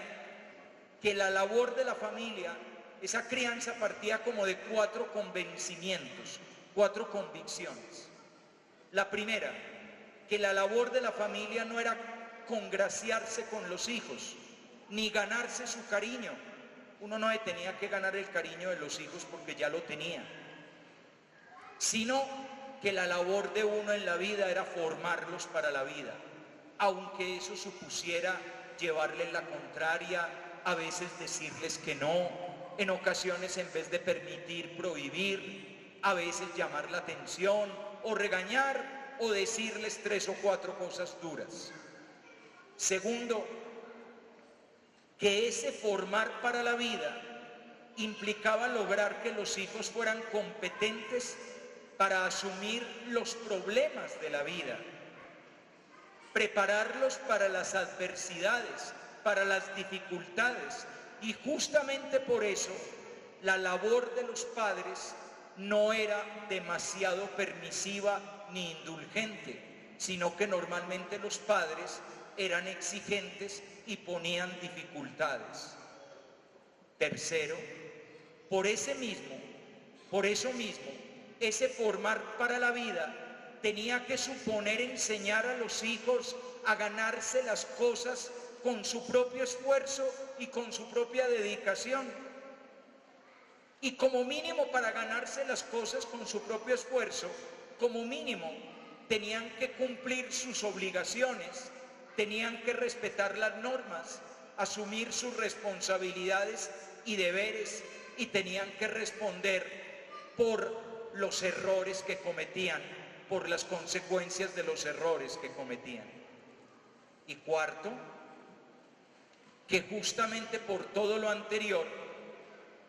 que la labor de la familia, esa crianza partía como de 4 convencimientos, 4 convicciones. La primera, que la labor de la familia no era congraciarse con los hijos, ni ganarse su cariño. Uno no tenía que ganar el cariño de los hijos porque ya lo tenía, sino que la labor de uno en la vida era formarlos para la vida, aunque eso supusiera llevarles la contraria, a veces decirles que no, en ocasiones en vez de permitir, prohibir, a veces llamar la atención o regañar o decirles 3 o 4 cosas duras. Segundo, que ese formar para la vida implicaba lograr que los hijos fueran competentes para asumir los problemas de la vida, prepararlos para las adversidades, para las dificultades. Y justamente por eso la labor de los padres no era demasiado permisiva ni indulgente, sino que normalmente los padres eran exigentes y ponían dificultades. Tercero, por eso mismo, ese formar para la vida tenía que suponer enseñar a los hijos a ganarse las cosas con su propio esfuerzo y con su propia dedicación. Y como mínimo, para ganarse las cosas con su propio esfuerzo, como mínimo tenían que cumplir sus obligaciones, tenían que respetar las normas, asumir sus responsabilidades y deberes, y tenían que responder por los errores que cometían por las consecuencias de los errores que cometían. Y cuarto, que justamente por todo lo anterior,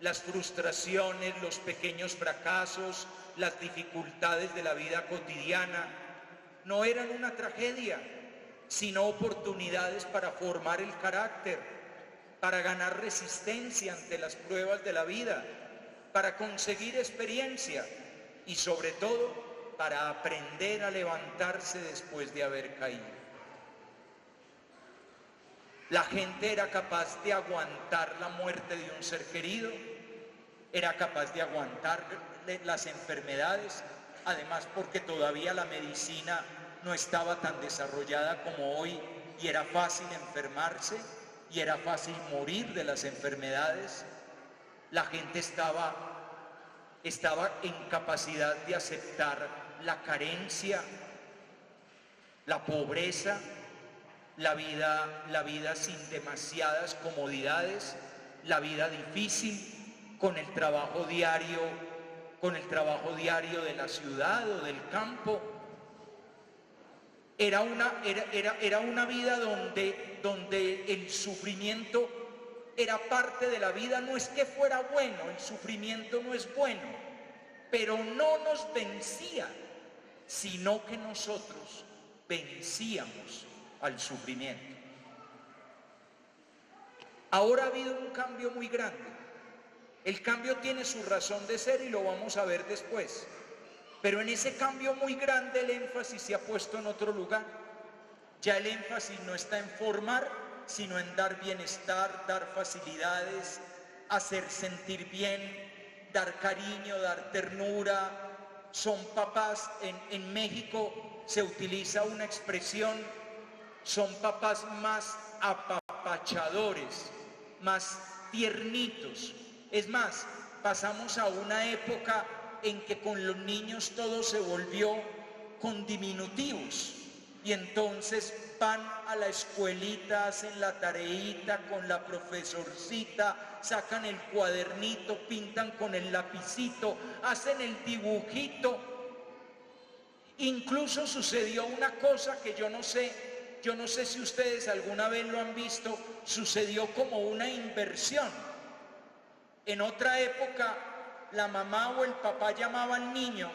las frustraciones, los pequeños fracasos, las dificultades de la vida cotidiana, no eran una tragedia, sino oportunidades para formar el carácter, para ganar resistencia ante las pruebas de la vida, para conseguir experiencia y sobre todo para aprender a levantarse después de haber caído. La gente era capaz de aguantar la muerte de un ser querido, era capaz de aguantar las enfermedades, además porque todavía la medicina no estaba tan desarrollada como hoy y era fácil enfermarse y era fácil morir de las enfermedades. La gente estaba en capacidad de aceptar la carencia, la pobreza, la vida sin demasiadas comodidades, la vida difícil con el trabajo diario de la ciudad o del campo. Era una vida donde el sufrimiento era parte de la vida. No es que fuera bueno, el sufrimiento no es bueno, pero no nos vencía, sino que nosotros vencíamos al sufrimiento. Ahora ha habido un cambio muy grande. El cambio tiene su razón de ser y lo vamos a ver después. Pero en ese cambio muy grande el énfasis se ha puesto en otro lugar. Ya el énfasis no está en formar, sino en dar bienestar, dar facilidades, hacer sentir bien, dar cariño, dar ternura. Son papás, en México se utiliza una expresión, son papás más apapachadores, más tiernitos. Es más, pasamos a una época en que con los niños todo se volvió con diminutivos y entonces van a la escuelita, hacen la tareita con la profesorcita, sacan el cuadernito, pintan con el lapicito, hacen el dibujito. Incluso sucedió una cosa que yo no sé si ustedes alguna vez lo han visto, sucedió como una inversión. En otra época, la mamá o el papá llamaba al niño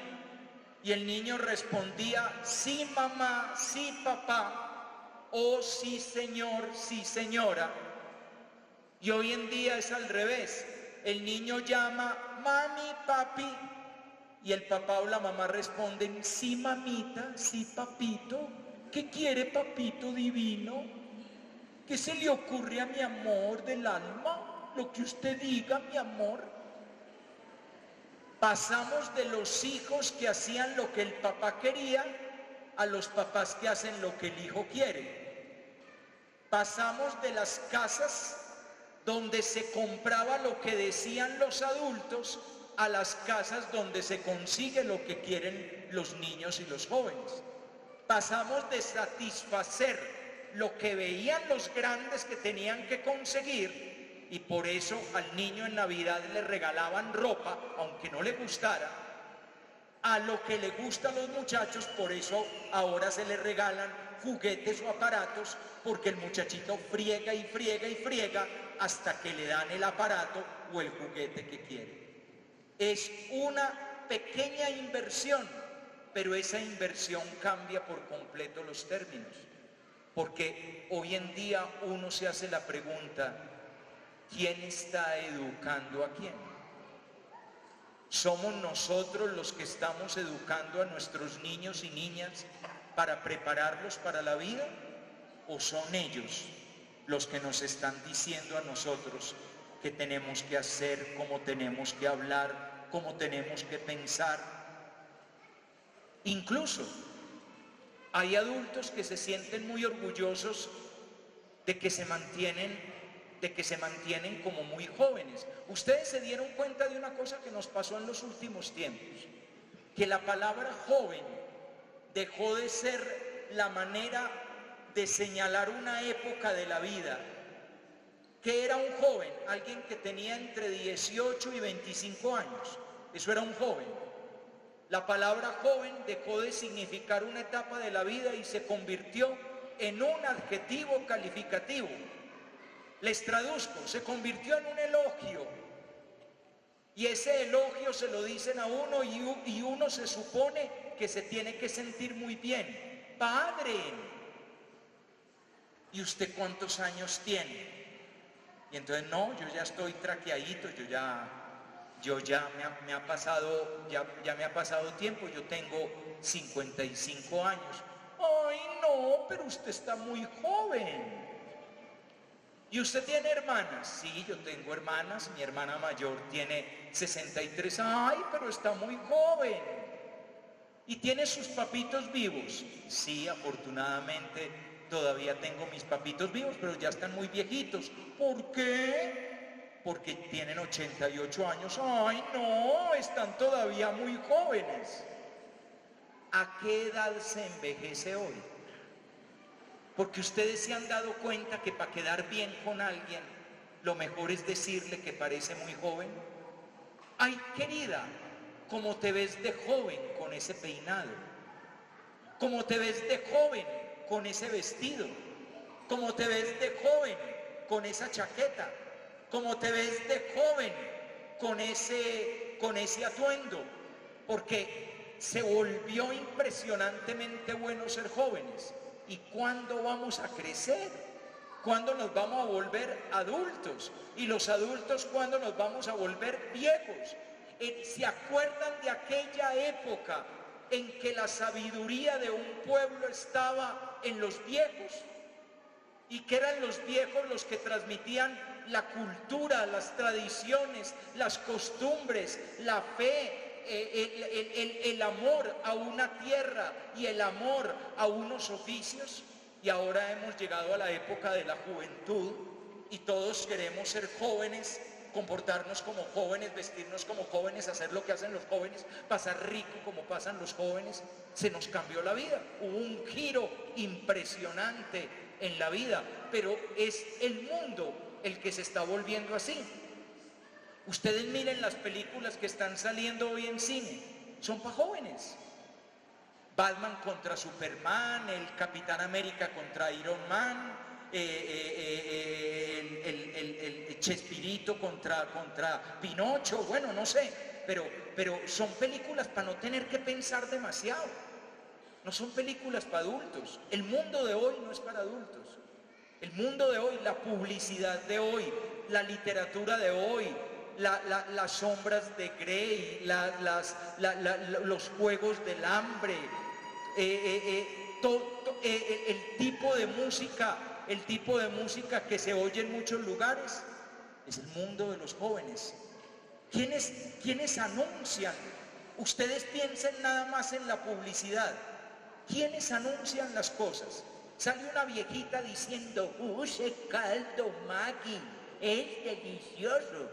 y el niño respondía, sí mamá, sí papá, o sí señor, sí señora. Y hoy en día es al revés. El niño llama, mami, papi, y el papá o la mamá responden, sí mamita, sí papito. ¿Qué quiere papito divino? ¿Qué se le ocurre a mi amor del alma? Lo que usted diga, mi amor. Pasamos de los hijos que hacían lo que el papá quería a los papás que hacen lo que el hijo quiere. Pasamos de las casas donde se compraba lo que decían los adultos a las casas donde se consigue lo que quieren los niños y los jóvenes. Pasamos de satisfacer lo que veían los grandes que tenían que conseguir, y por eso al niño en Navidad le regalaban ropa, aunque no le gustara, a lo que le gusta a los muchachos. Por eso ahora se le regalan juguetes o aparatos, porque el muchachito friega y friega y friega hasta que le dan el aparato o el juguete que quiere. Es una pequeña inversión, pero esa inversión cambia por completo los términos, porque hoy en día uno se hace la pregunta, ¿quién está educando a quién? ¿Somos nosotros los que estamos educando a nuestros niños y niñas para prepararlos para la vida? ¿O son ellos los que nos están diciendo a nosotros qué tenemos que hacer, cómo tenemos que hablar, cómo tenemos que pensar? Incluso hay adultos que se sienten muy orgullosos de que se mantienen como muy jóvenes. Ustedes se dieron cuenta de una cosa que nos pasó en los últimos tiempos, que la palabra joven dejó de ser la manera de señalar una época de la vida. ¿Qué era un joven? Alguien que tenía entre 18 y 25 años. Eso era un joven. La palabra joven dejó de significar una etapa de la vida y se convirtió en un adjetivo calificativo. Les traduzco, se convirtió en un elogio. Y ese elogio se lo dicen a uno y uno se supone que se tiene que sentir muy bien. Padre, ¿y usted cuántos años tiene? Y entonces, no, yo ya estoy traqueadito, me ha pasado tiempo, yo tengo 55 años. Ay, no, pero usted está muy joven. ¿Y usted tiene hermanas? Sí, yo tengo hermanas, mi hermana mayor tiene 63, ay, pero está muy joven. ¿Y tiene sus papitos vivos? Sí, afortunadamente todavía tengo mis papitos vivos, pero ya están muy viejitos. ¿Por qué? Porque tienen 88 años. Ay, no, están todavía muy jóvenes. ¿A qué edad se envejece hoy? Porque ustedes se han dado cuenta que para quedar bien con alguien, lo mejor es decirle que parece muy joven. Ay, querida, ¿cómo te ves de joven con ese peinado? ¿Cómo te ves de joven con ese vestido? ¿Cómo te ves de joven con esa chaqueta? ¿Cómo te ves de joven con ese atuendo? Porque se volvió impresionantemente bueno ser jóvenes. ¿Y cuándo vamos a crecer? ¿Cuándo nos vamos a volver adultos? Y los adultos, ¿cuándo nos vamos a volver viejos? ¿Se acuerdan de aquella época en que la sabiduría de un pueblo estaba en los viejos? Y que eran los viejos los que transmitían la cultura, las tradiciones, las costumbres, la fe, el amor a una tierra y el amor a unos oficios. Y ahora hemos llegado a la época de la juventud y todos queremos ser jóvenes, comportarnos como jóvenes, vestirnos como jóvenes, hacer lo que hacen los jóvenes, pasar rico como pasan los jóvenes. Se nos cambió la vida, hubo un giro impresionante en la vida, pero es el mundo el que se está volviendo así. Ustedes miren las películas que están saliendo hoy en cine, son para jóvenes. Batman contra Superman, el Capitán América contra Iron Man, el Chespirito contra Pinocho, bueno, no sé, pero son películas para no tener que pensar demasiado. No son películas para adultos. El mundo de hoy no es para adultos. El mundo de hoy, la publicidad de hoy, la literatura de hoy, las sombras de Grey, los juegos del hambre, el tipo de música que se oye en muchos lugares, es el mundo de los jóvenes. ¿Quiénes anuncian? Ustedes piensen nada más en la publicidad. ¿Quiénes anuncian las cosas? Sale una viejita diciendo, use caldo Maggi, es delicioso.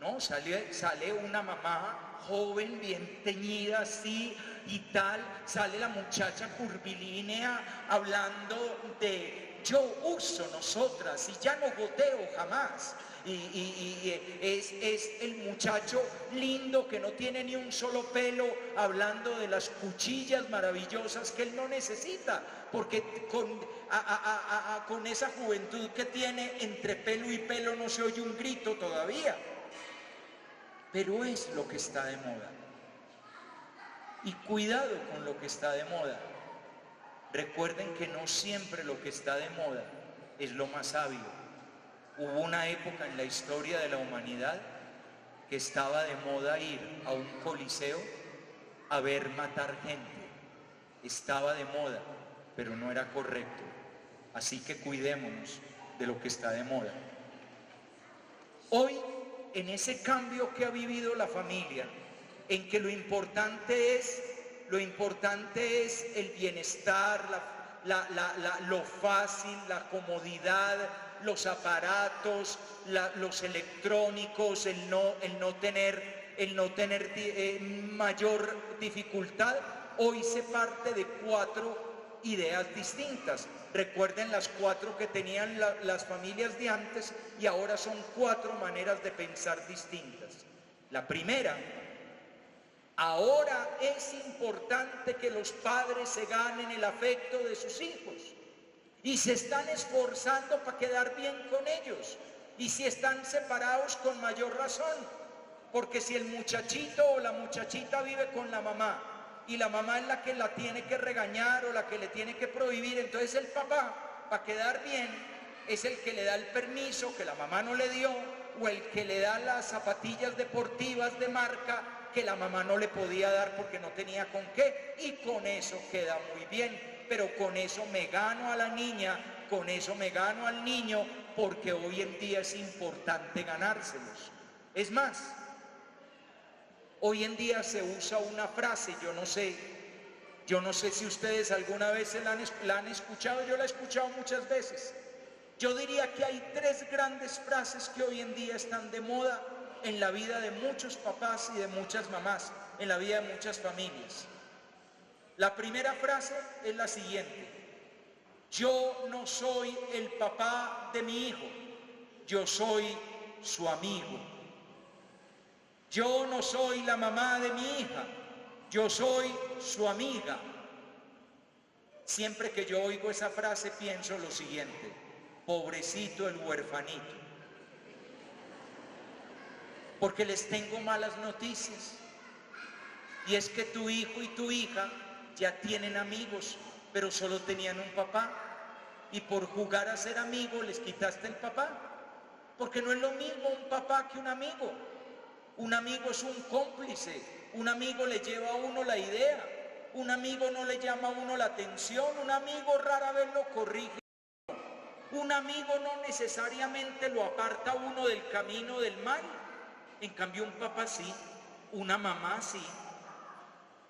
No, sale una mamá joven, bien teñida así y tal, sale la muchacha curvilínea hablando de yo uso nosotras y ya no goteo jamás. Y es el muchacho lindo que no tiene ni un solo pelo hablando de las cuchillas maravillosas que él no necesita, porque con esa juventud que tiene entre pelo y pelo no se oye un grito todavía. Pero es lo que está de moda. Y cuidado con lo que está de moda. Recuerden que no siempre lo que está de moda es lo más sabio. Hubo una época en la historia de la humanidad que estaba de moda ir a un coliseo a ver matar gente. Estaba de moda, pero no era correcto. Así que cuidémonos de lo que está de moda. Hoy, en ese cambio que ha vivido la familia, en que lo importante es el bienestar, lo fácil, la comodidad, los aparatos, los electrónicos, el no tener mayor dificultad, hoy se parte de 4 ideas distintas. Recuerden las 4 que tenían las familias de antes y ahora son 4 maneras de pensar distintas. La primera Ahora es importante que los padres se ganen el afecto de sus hijos y se están esforzando para quedar bien con ellos. Y si están separados, con mayor razón, porque si el muchachito o la muchachita vive con la mamá y la mamá es la que la tiene que regañar o la que le tiene que prohibir, entonces el papá, para quedar bien, es el que le da el permiso que la mamá no le dio, o el que le da las zapatillas deportivas de marca que la mamá no le podía dar porque no tenía con qué, y con eso queda muy bien. Pero con eso me gano a la niña, con eso me gano al niño, porque hoy en día es importante ganárselos. Es más, hoy en día se usa una frase, yo no sé si ustedes alguna vez la han escuchado, yo la he escuchado muchas veces. Yo diría que hay 3 grandes frases que hoy en día están de moda en la vida de muchos papás y de muchas mamás, en la vida de muchas familias. La primera frase es la siguiente: yo no soy el papá de mi hijo, yo soy su amigo. Yo no soy la mamá de mi hija, yo soy su amiga. Siempre que yo oigo esa frase pienso lo siguiente: pobrecito el huerfanito. Porque les tengo malas noticias. Y es que tu hijo y tu hija ya tienen amigos, pero solo tenían un papá. Y por jugar a ser amigo les quitaste el papá. Porque no es lo mismo un papá que un amigo. Un amigo es un cómplice. Un amigo le lleva a uno la idea. Un amigo no le llama a uno la atención. Un amigo rara vez lo corrige. Un amigo no necesariamente lo aparta a uno del camino del mal. En cambio un papá sí, una mamá sí.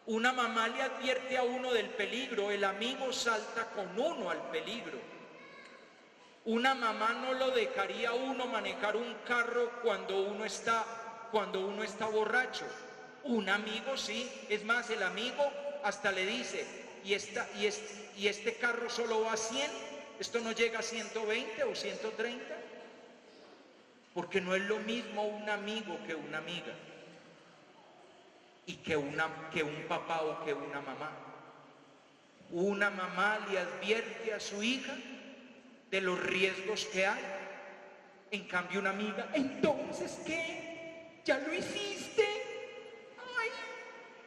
Una mamá le advierte a uno del peligro, el amigo salta con uno al peligro. Una mamá no lo dejaría a uno manejar un carro cuando uno está borracho. Un amigo sí, es más, el amigo hasta le dice, y este carro solo va a 100, esto no llega a 120 o 130. Porque no es lo mismo un amigo que una amiga, y que un papá o que una mamá. Una mamá le advierte a su hija de los riesgos que hay. En cambio una amiga, ¿entonces qué? ¿Ya lo hiciste? Ay,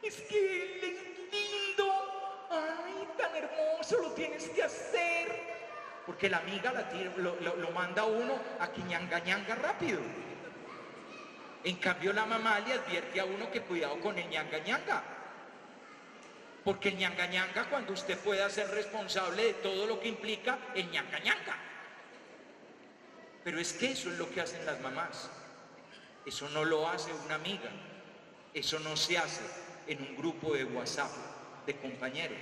es que él es lindo. Ay, tan hermoso, lo tienes que hacer. Porque la amiga lo manda a uno a que ñanga rápido. En cambio la mamá le advierte a uno que cuidado con el ñanga. Porque el ñanga cuando usted pueda ser responsable de todo lo que implica el ñanga. Pero es que eso es lo que hacen las mamás. Eso no lo hace una amiga. Eso no se hace en un grupo de WhatsApp de compañeros.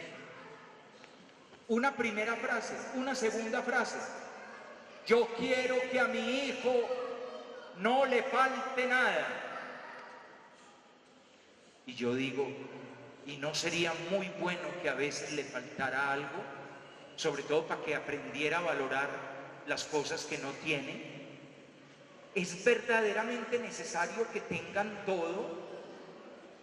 Una primera frase. Una segunda frase: yo quiero que a mi hijo no le falte nada. Y yo digo, ¿y no sería muy bueno que a veces le faltara algo? Sobre todo para que aprendiera a valorar las cosas que no tiene. ¿Es verdaderamente necesario que tengan todo?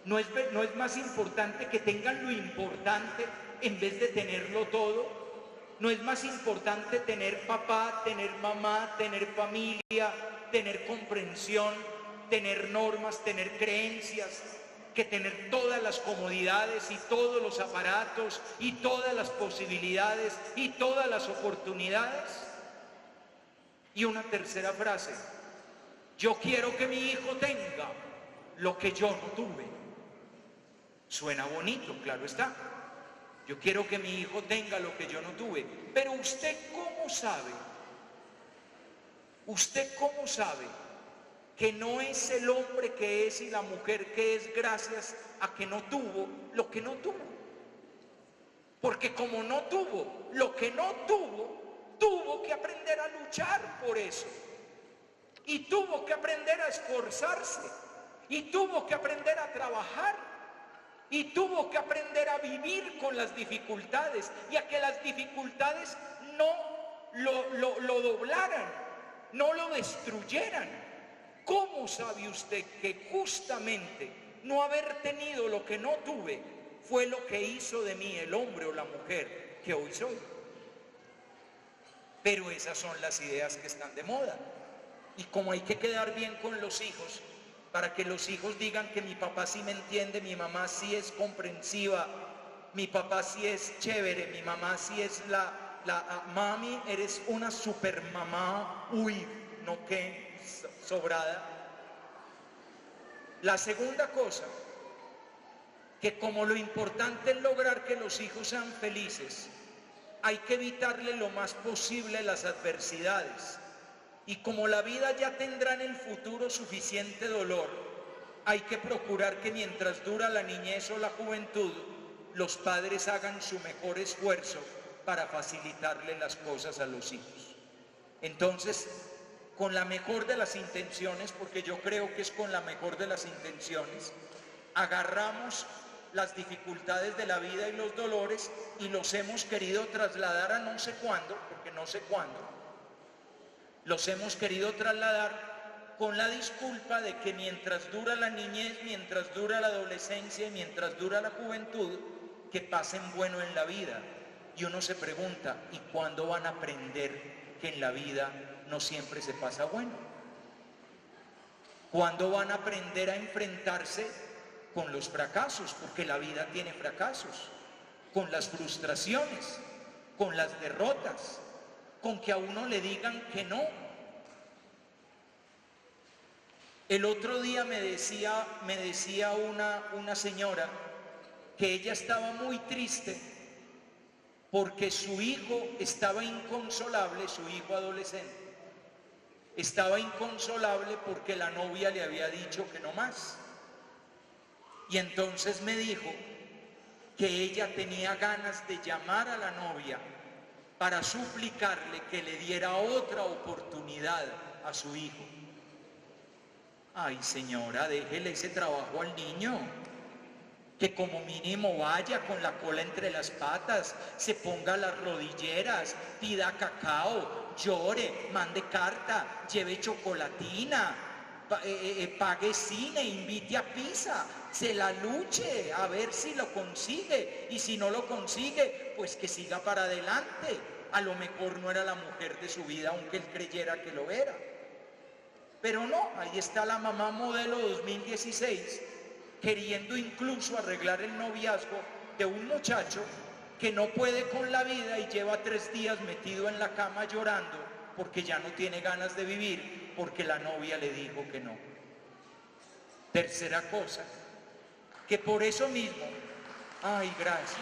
¿No es más importante que tengan lo importante en vez de tenerlo todo? ¿No es más importante tener papá, tener mamá, tener familia, tener comprensión, tener normas, tener creencias, que tener todas las comodidades y todos los aparatos y todas las posibilidades y todas las oportunidades? Y una tercera frase: yo quiero que mi hijo tenga lo que yo no tuve. Suena bonito, claro está. Yo quiero que mi hijo tenga lo que yo no tuve. Pero ¿usted cómo sabe? ¿Usted cómo sabe que no es el hombre que es y la mujer que es gracias a que no tuvo lo que no tuvo? Porque como no tuvo lo que no tuvo, tuvo que aprender a luchar por eso. Y tuvo que aprender a esforzarse. Y tuvo que aprender a trabajar. Y tuvo que aprender a vivir con las dificultades y a que las dificultades no lo doblaran, no lo destruyeran. ¿Cómo sabe usted que justamente no haber tenido lo que no tuve fue lo que hizo de mí el hombre o la mujer que hoy soy. Pero esas son las ideas que están de moda. Y como hay que quedar bien con los hijos, para que los hijos digan que mi papá sí me entiende, mi mamá sí es comprensiva, mi papá sí es chévere, mi mamá sí es mami, eres una super mamá, uy, no que sobrada. La segunda cosa, que como lo importante es lograr que los hijos sean felices, hay que evitarle lo más posible las adversidades. Y como la vida ya tendrá en el futuro suficiente dolor, hay que procurar que mientras dura la niñez o la juventud, los padres hagan su mejor esfuerzo para facilitarle las cosas a los hijos. Entonces, con la mejor de las intenciones, porque yo creo que es con la mejor de las intenciones, agarramos las dificultades de la vida y los dolores y los hemos querido trasladar a no sé cuándo, porque no sé cuándo, los hemos querido trasladar con la disculpa de que mientras dura la niñez, mientras dura la adolescencia y mientras dura la juventud, que pasen bueno en la vida. Y uno se pregunta, ¿y cuándo van a aprender que en la vida no siempre se pasa bueno? ¿Cuándo van a aprender a enfrentarse con los fracasos? Porque la vida tiene fracasos, con las frustraciones, con las derrotas, con que a uno le digan que no. El otro día me decía una señora que ella estaba muy triste porque su hijo estaba inconsolable, su hijo adolescente, estaba inconsolable porque la novia le había dicho que no más. Y entonces me dijo que ella tenía ganas de llamar a la novia para suplicarle que le diera otra oportunidad a su hijo. Ay, señora, déjele ese trabajo al niño, que como mínimo vaya con la cola entre las patas, se ponga las rodilleras, pida cacao, llore, mande carta, lleve chocolatina, pague cine, invite a pizza, se la luche a ver si lo consigue, y si no lo consigue, pues que siga para adelante. A lo mejor no era la mujer de su vida, aunque él creyera que lo era. Pero no, ahí está la mamá modelo 2016, queriendo incluso arreglar el noviazgo de un muchacho que no puede con la vida y lleva 3 días metido en la cama llorando porque ya no tiene ganas de vivir, porque la novia le dijo que no. Tercera cosa, que por eso mismo, ay, gracias.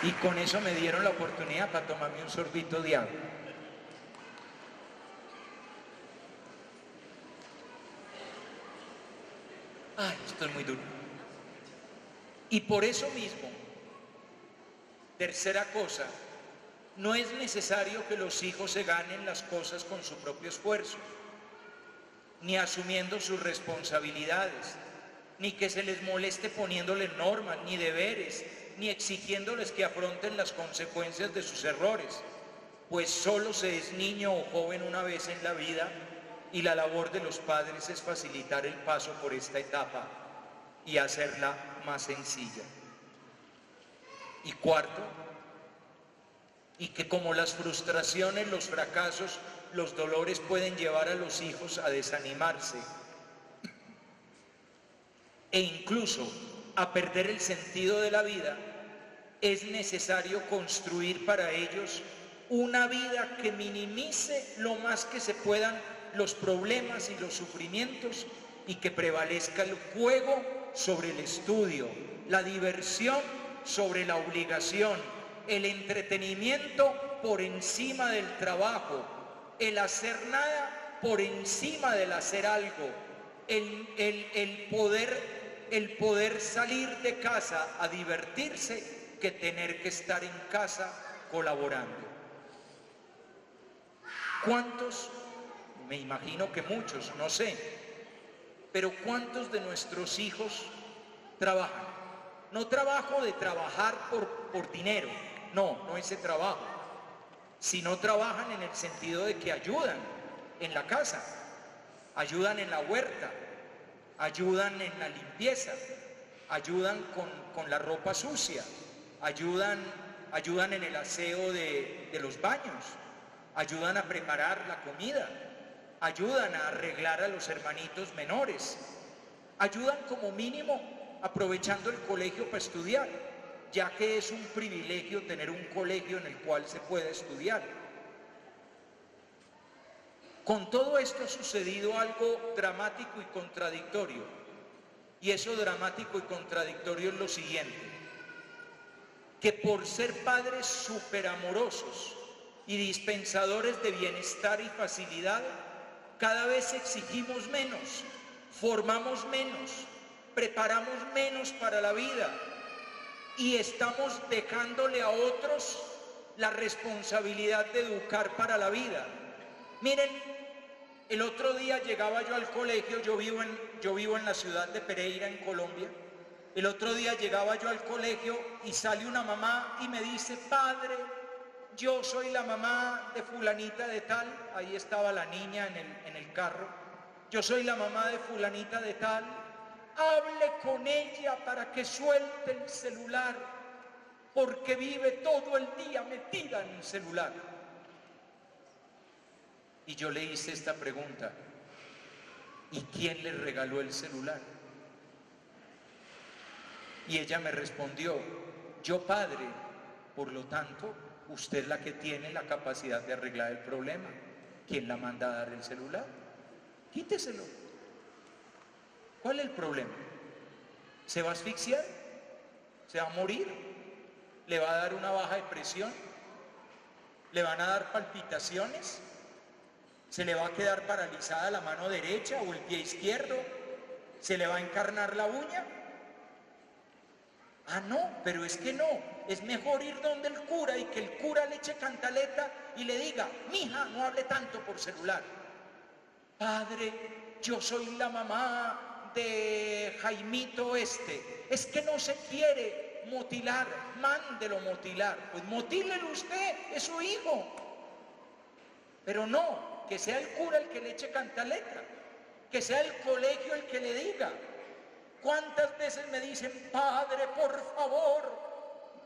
Y con eso me dieron la oportunidad para tomarme un sorbito de agua. Ay, esto es muy duro. Y por eso mismo, tercera cosa, no es necesario que los hijos se ganen las cosas con su propio esfuerzo, ni asumiendo sus responsabilidades, ni que se les moleste poniéndoles normas, ni deberes, ni exigiéndoles que afronten las consecuencias de sus errores, pues solo se es niño o joven una vez en la vida y la labor de los padres es facilitar el paso por esta etapa y hacerla más sencilla. Y cuarto, y que como las frustraciones, los fracasos, los dolores pueden llevar a los hijos a desanimarse e incluso a perder el sentido de la vida, es necesario construir para ellos una vida que minimice lo más que se puedan los problemas y los sufrimientos y que prevalezca el juego sobre el estudio, la diversión sobre la obligación, el entretenimiento por encima del trabajo, el hacer nada por encima del hacer algo, el poder salir de casa a divertirse que tener que estar en casa colaborando. ¿Cuántos? Me imagino que muchos, no sé, pero ¿cuántos de nuestros hijos trabajan? No trabajo de trabajar por dinero, no ese trabajo, si no trabajan en el sentido de que ayudan en la casa, ayudan en la huerta, ayudan en la limpieza, ayudan con la ropa sucia, ayudan en el aseo de los baños, ayudan a preparar la comida, ayudan a arreglar a los hermanitos menores, ayudan como mínimo aprovechando el colegio para estudiar, ya que es un privilegio tener un colegio en el cual se puede estudiar. Con todo esto ha sucedido algo dramático y contradictorio, y eso dramático y contradictorio es lo siguiente: que por ser padres superamorosos y dispensadores de bienestar y facilidad, cada vez exigimos menos, formamos menos, preparamos menos para la vida y estamos dejándole a otros la responsabilidad de educar para la vida. Miren, el otro día llegaba yo al colegio, yo vivo en la ciudad de Pereira, en Colombia. El otro día llegaba yo al colegio y sale una mamá y me dice: padre, yo soy la mamá de fulanita de tal. Ahí estaba la niña en el carro. Yo soy la mamá de fulanita de tal. Hable con ella para que suelte el celular, porque vive todo el día metida en el celular. Y yo le hice esta pregunta: ¿y quién le regaló el celular? Y ella me respondió: yo, padre, por lo tanto, usted es la que tiene la capacidad de arreglar el problema. ¿Quién la manda a dar el celular? Quíteselo. ¿Cuál es el problema? ¿Se va a asfixiar? ¿Se va a morir? ¿Le va a dar una baja de presión? ¿Le van a dar palpitaciones? ¿Se le va a quedar paralizada la mano derecha o el pie izquierdo? ¿Se le va a encarnar la uña? Ah, no, pero es que no. Es mejor ir donde el cura y que el cura le eche cantaleta y le diga: mija, no hable tanto por celular. Padre, yo soy la mamá de Jaimito este. Es que no se quiere motilar, mándelo motilar. Pues motílelo usted, es su hijo. Pero no, que sea el cura el que le eche cantaleta, que sea el colegio el que le diga. ¿Cuántas veces me dicen: padre, por favor,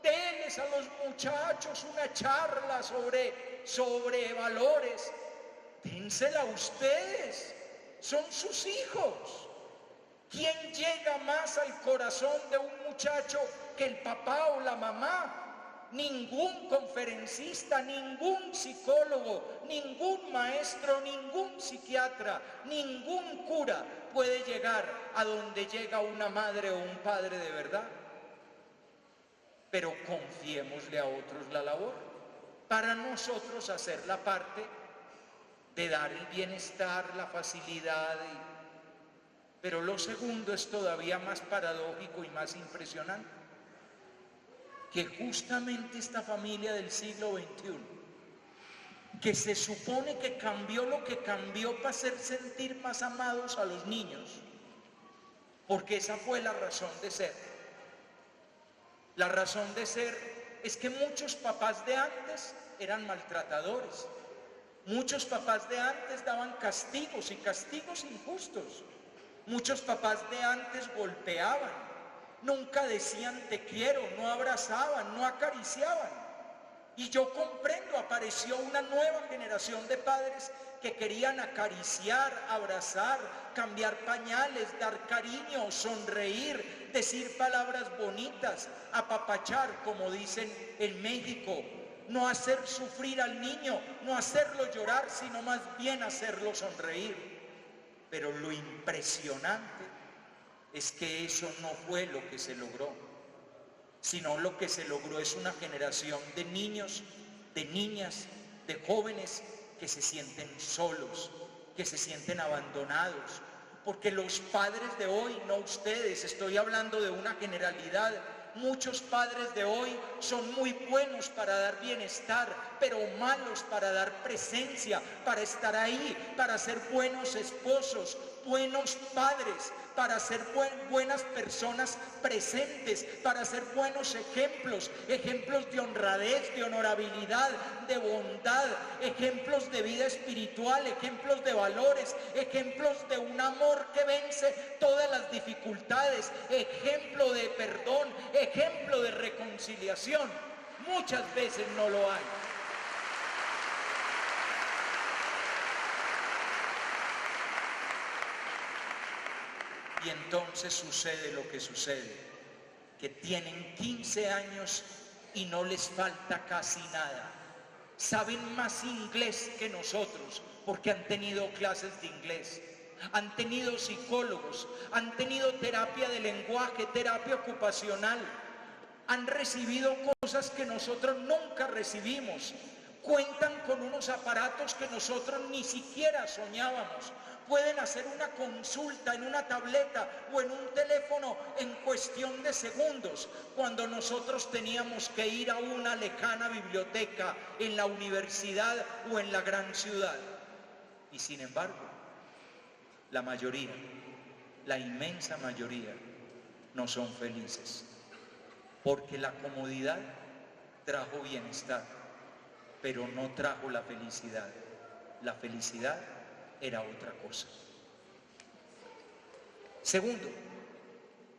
denles a los muchachos una charla sobre valores? Dénsela a ustedes, son sus hijos. ¿Quién llega más al corazón de un muchacho que el papá o la mamá? Ningún conferencista, ningún psicólogo, ningún maestro, ningún psiquiatra, ningún cura puede llegar a donde llega una madre o un padre de verdad. Pero confiémosle a otros la labor para nosotros hacer la parte de dar el bienestar, la facilidad. Pero lo segundo es todavía más paradójico y más impresionante: que justamente esta familia del siglo XXI, que se supone que cambió lo que cambió para hacer sentir más amados a los niños, porque esa fue la razón de ser. La razón de ser es que muchos papás de antes eran maltratadores. Muchos papás de antes daban castigos y castigos injustos. Muchos papás de antes golpeaban. Nunca decían te quiero, no abrazaban, no acariciaban. Y yo comprendo, apareció una nueva generación de padres que querían acariciar, abrazar, cambiar pañales, dar cariño, sonreír, decir palabras bonitas, apapachar, como dicen en México, no hacer sufrir al niño, no hacerlo llorar, sino más bien hacerlo sonreír. Pero lo impresionante es que eso no fue lo que se logró, sino lo que se logró es una generación de niños, de niñas, de jóvenes que se sienten solos, que se sienten abandonados, porque los padres de hoy, no ustedes, estoy hablando de una generalidad, muchos padres de hoy son muy buenos para dar bienestar, pero malos para dar presencia, para estar ahí, para ser buenos esposos, buenos padres, para ser buenas personas presentes, para ser buenos ejemplos, ejemplos de honradez, de honorabilidad, de bondad, ejemplos de vida espiritual, ejemplos de valores, ejemplos de un amor que vence todas las dificultades, ejemplo de perdón, ejemplo de reconciliación. Muchas veces no lo hay. Y entonces sucede lo que sucede, que tienen 15 años y no les falta casi nada. Saben más inglés que nosotros porque han tenido clases de inglés, han tenido psicólogos, han tenido terapia de lenguaje, terapia ocupacional, han recibido cosas que nosotros nunca recibimos, cuentan con unos aparatos que nosotros ni siquiera soñábamos. Pueden hacer una consulta en una tableta o en un teléfono en cuestión de segundos, cuando nosotros teníamos que ir a una lejana biblioteca en la universidad o en la gran ciudad. Y sin embargo, la mayoría, la inmensa mayoría, no son felices, porque la comodidad trajo bienestar, pero no trajo la felicidad. La felicidad era otra cosa. Segundo,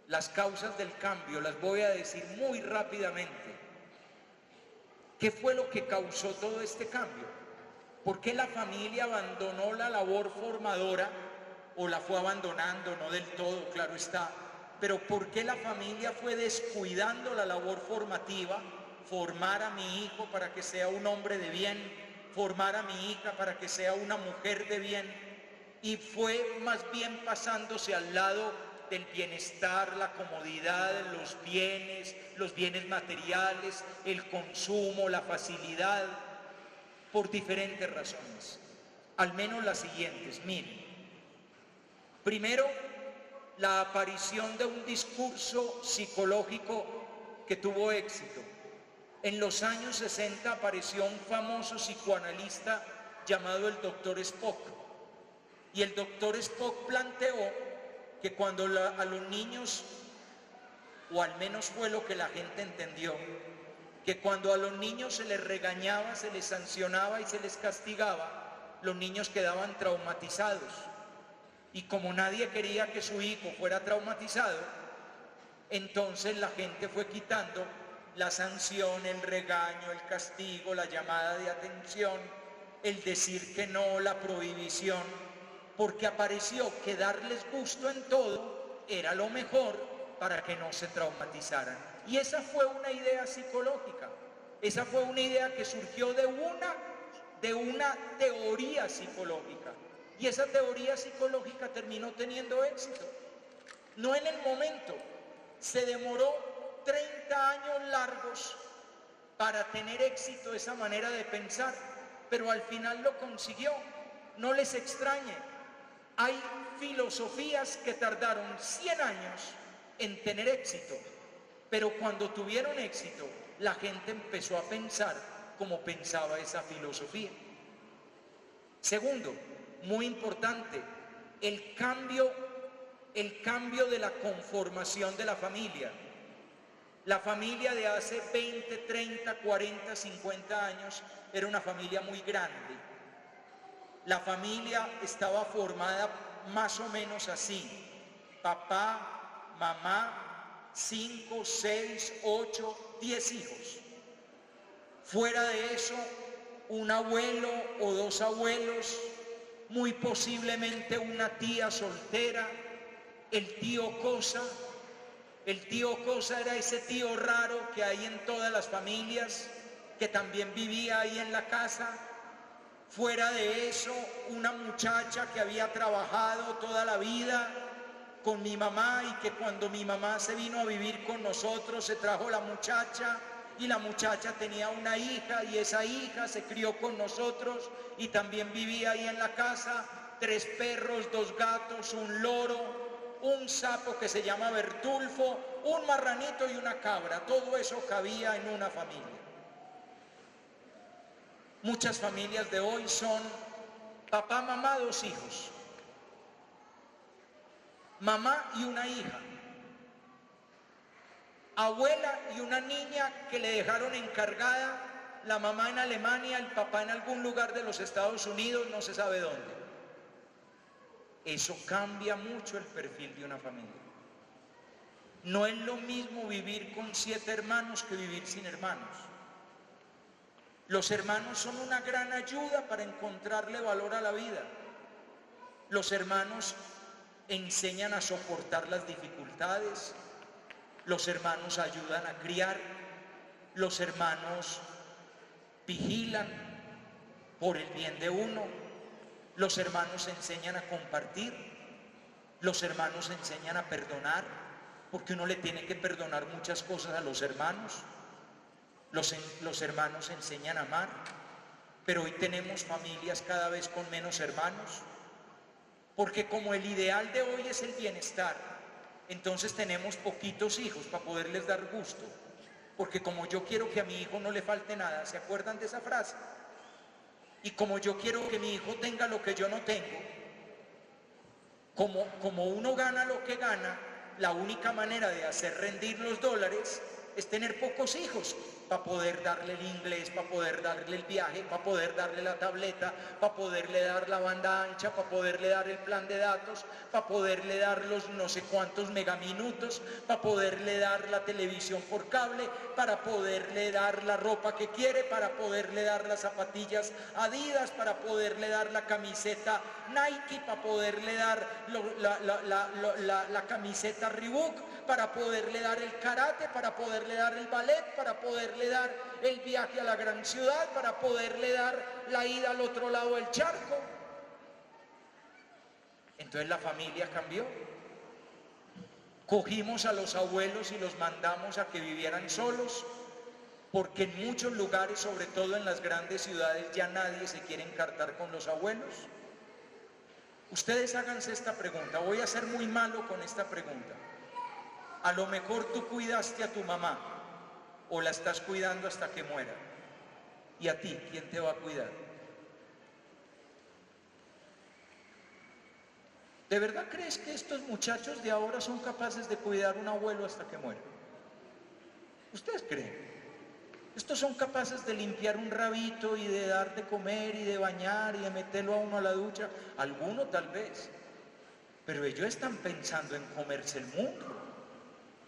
las causas del cambio las voy a decir muy rápidamente. ¿Qué fue lo que causó todo este cambio? ¿Por qué la familia abandonó la labor formadora? O la fue abandonando, no del todo, claro está. Pero ¿por qué la familia fue descuidando la labor formativa? Formar a mi hijo para que sea un hombre de bien, formar a mi hija para que sea una mujer de bien, y fue más bien pasándose al lado del bienestar, la comodidad, los bienes materiales, el consumo, la facilidad, por diferentes razones. Al menos las siguientes, miren. Primero, la aparición de un discurso psicológico que tuvo éxito. En los años 60 apareció un famoso psicoanalista llamado el Dr. Spock. Y el Dr. Spock planteó que cuando a los niños, o al menos fue lo que la gente entendió, que cuando a los niños se les regañaba, se les sancionaba y se les castigaba, los niños quedaban traumatizados. Y como nadie quería que su hijo fuera traumatizado, entonces la gente fue quitando la sanción, el regaño, el castigo, la llamada de atención, el decir que no, la prohibición, porque apareció que darles gusto en todo era lo mejor para que no se traumatizaran. Y esa fue una idea psicológica, esa fue una idea que surgió de una teoría psicológica, y esa teoría psicológica terminó teniendo éxito. No en el momento, se demoró 30 años largos para tener éxito esa manera de pensar, pero al final lo consiguió. No les extrañe, hay filosofías que tardaron 100 años en tener éxito, pero cuando tuvieron éxito, la gente empezó a pensar como pensaba esa filosofía. Segundo, muy importante, el cambio de la conformación de la familia. La familia de hace 20, 30, 40, 50 años era una familia muy grande. La familia estaba formada más o menos así: papá, mamá, 5, 6, 8, 10 hijos. Fuera de eso, un abuelo o 2 abuelos, muy posiblemente una tía soltera, el tío cosa. El tío cosa era ese tío raro que hay en todas las familias, que también vivía ahí en la casa. Fuera de eso, una muchacha que había trabajado toda la vida con mi mamá, y que cuando mi mamá se vino a vivir con nosotros se trajo la muchacha, y la muchacha tenía una hija, y esa hija se crió con nosotros y también vivía ahí en la casa. 3 perros, 2 gatos, un loro, un sapo que se llama Bertulfo, un marranito y una cabra. Todo eso cabía en una familia. Muchas familias de hoy son papá, mamá, 2 hijos. mamá y una hija, abuela y una niña que le dejaron encargada, la mamá en Alemania, el papá en algún lugar de los Estados Unidos, no se sabe dónde. Eso cambia mucho el perfil de una familia. No es lo mismo vivir con 7 hermanos que vivir sin hermanos. Los hermanos son una gran ayuda para encontrarle valor a la vida. Los hermanos enseñan a soportar las dificultades. Los hermanos ayudan a criar. Los hermanos vigilan por el bien de uno. Los hermanos enseñan a compartir. Los hermanos enseñan a perdonar, porque uno le tiene que perdonar muchas cosas a los hermanos. Los hermanos enseñan a amar, pero hoy tenemos familias cada vez con menos hermanos, porque como el ideal de hoy es el bienestar, entonces tenemos poquitos hijos para poderles dar gusto, porque como yo quiero que a mi hijo no le falte nada, ¿se acuerdan de esa frase? Y como yo quiero que mi hijo tenga lo que yo no tengo, como uno gana lo que gana, la única manera de hacer rendir los dólares es tener pocos hijos, para poder darle el inglés, para poder darle el viaje, para poder darle la tableta, para poderle dar la banda ancha, para poderle dar el plan de datos, para poderle dar los no sé cuántos megaminutos, para poderle dar la televisión por cable, para poderle dar la ropa que quiere, para poderle dar las zapatillas Adidas, para poderle dar la camiseta Nike, para poderle dar la camiseta Reebok, para poderle dar el karate, para poderle dar el ballet, para poderle dar el viaje a la gran ciudad, para poderle dar la ida al otro lado del charco. Entonces la familia cambió. Cogimos a los abuelos y los mandamos a que vivieran solos, porque en muchos lugares, sobre todo en las grandes ciudades, ya nadie se quiere encartar con los abuelos. Ustedes háganse esta pregunta, voy a ser muy malo con esta pregunta. A lo mejor tú cuidaste a tu mamá o la estás cuidando hasta que muera. ¿Y a ti quién te va a cuidar? ¿De verdad crees que estos muchachos de ahora son capaces de cuidar a un abuelo hasta que muera? ¿Ustedes creen? Estos son capaces de limpiar un rabito y de dar de comer y de bañar y de meterlo a uno a la ducha. Alguno tal vez. Pero ellos están pensando en comerse el mundo.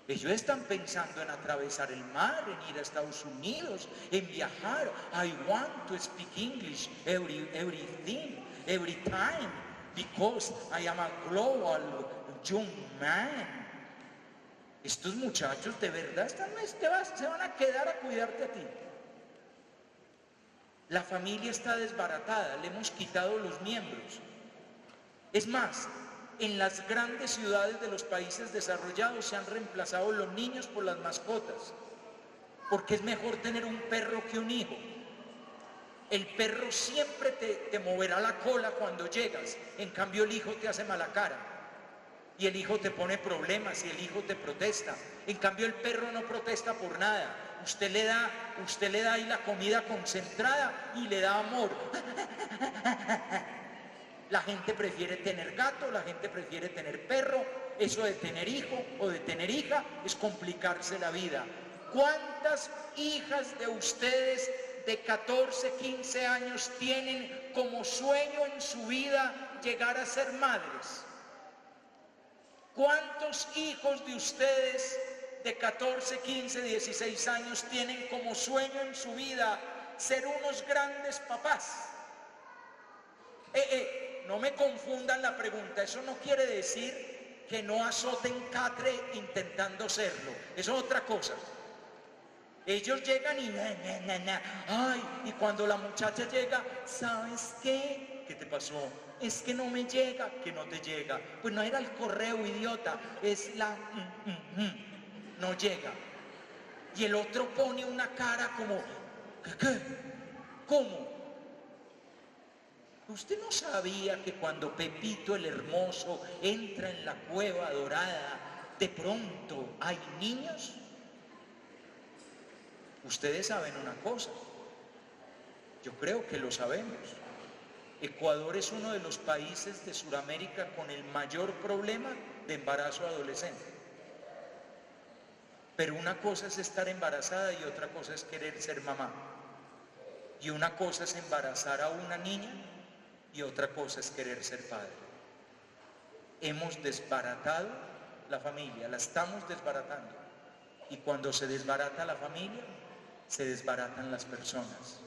Ellos están pensando en atravesar el mar, en ir a Estados Unidos, en viajar. I want to speak English everything, every time, because I am a global young man. Estos muchachos de verdad se van a quedar a cuidarte a ti. La familia está desbaratada, le hemos quitado los miembros. Es más, en las grandes ciudades de los países desarrollados se han reemplazado los niños por las mascotas, porque es mejor tener un perro que un hijo. El perro siempre te moverá la cola cuando llegas, en cambio el hijo te hace mala cara, y el hijo te pone problemas, y el hijo te protesta. En cambio el perro no protesta por nada. Usted le da ahí la comida concentrada y le da amor. La gente prefiere tener gato, la gente prefiere tener perro. Eso de tener hijo o de tener hija es complicarse la vida. ¿Cuántas hijas de ustedes de 14, 15 años tienen como sueño en su vida llegar a ser madres? ¿Cuántos hijos de ustedes de 14, 15, 16 años tienen como sueño en su vida ser unos grandes papás? No me confundan la pregunta, eso no quiere decir que no azoten catre intentando serlo, eso es otra cosa. Ellos llegan y ay, y cuando la muchacha llega, ¿sabes qué? ¿Qué te pasó? Es que no me llega, que no te llega. Pues no era el correo, idiota, es la no llega. Y el otro pone una cara como, ¿qué? ¿Cómo? ¿Usted no sabía que cuando Pepito el Hermoso entra en la cueva dorada, de pronto hay niños? Ustedes saben una cosa, yo creo que lo sabemos. Ecuador es uno de los países de Sudamérica con el mayor problema de embarazo adolescente. Pero una cosa es estar embarazada y otra cosa es querer ser mamá. Y una cosa es embarazar a una niña y otra cosa es querer ser padre. Hemos desbaratado la familia, la estamos desbaratando. Y cuando se desbarata la familia, se desbaratan las personas.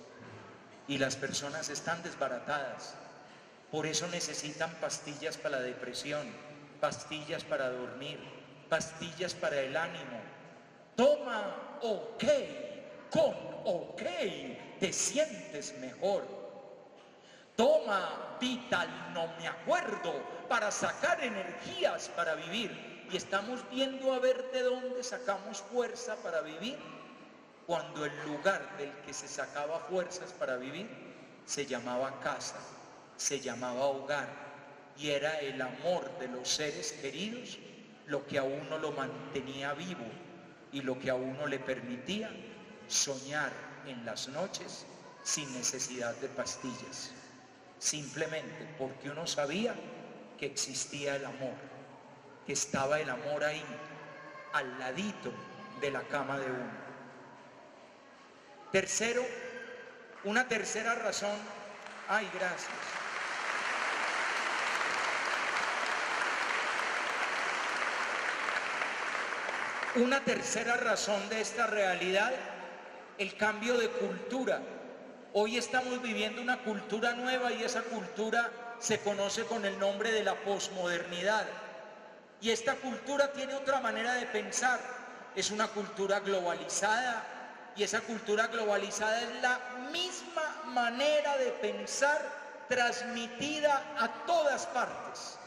Y las personas están desbaratadas. Por eso necesitan pastillas para la depresión, pastillas para dormir, pastillas para el ánimo. Toma OK, con OK te sientes mejor. Toma Vital no me acuerdo para sacar energías para vivir. Y estamos viendo a ver de dónde sacamos fuerza para vivir, cuando el lugar del que se sacaba fuerzas para vivir se llamaba casa, se llamaba hogar, y era el amor de los seres queridos lo que a uno lo mantenía vivo y lo que a uno le permitía soñar en las noches sin necesidad de pastillas, simplemente porque uno sabía que existía el amor, que estaba el amor ahí, al ladito de la cama de uno. Tercero, una tercera razón. Ay, gracias. Una tercera razón de esta realidad, el cambio de cultura. Hoy estamos viviendo una cultura nueva y esa cultura se conoce con el nombre de la posmodernidad. Y esta cultura tiene otra manera de pensar. Es una cultura globalizada. Y esa cultura globalizada es la misma manera de pensar transmitida a todas partes,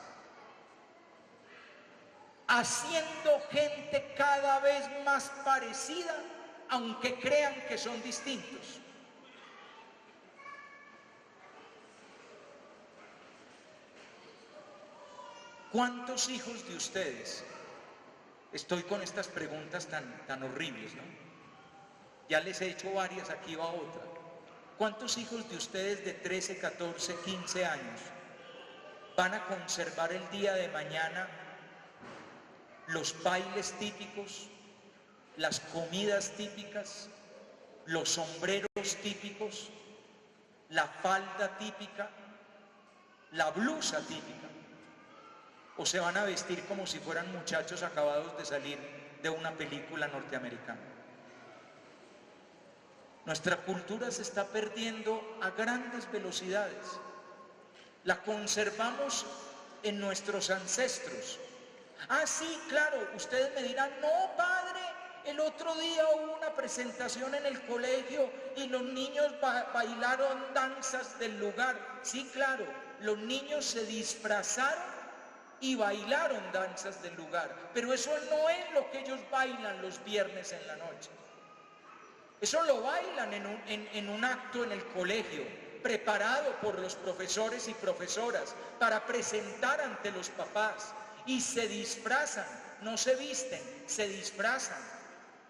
haciendo gente cada vez más parecida, aunque crean que son distintos. ¿Cuántos hijos de ustedes? Estoy con estas preguntas tan horribles, ¿no? Ya les he hecho varias, aquí va otra. ¿Cuántos hijos de ustedes de 13, 14, 15 años van a conservar el día de mañana los bailes típicos, las comidas típicas, los sombreros típicos, la falda típica, la blusa típica? ¿O se van a vestir como si fueran muchachos acabados de salir de una película norteamericana? Nuestra cultura se está perdiendo a grandes velocidades. La conservamos en nuestros ancestros. Ah, sí, claro, ustedes me dirán, no, padre, el otro día hubo una presentación en el colegio y los niños bailaron danzas del lugar. Sí, claro, los niños se disfrazaron y bailaron danzas del lugar, pero eso no es lo que ellos bailan los viernes en la noche. Eso lo bailan en un acto en el colegio, preparado por los profesores y profesoras para presentar ante los papás, y se disfrazan, no se visten, se disfrazan.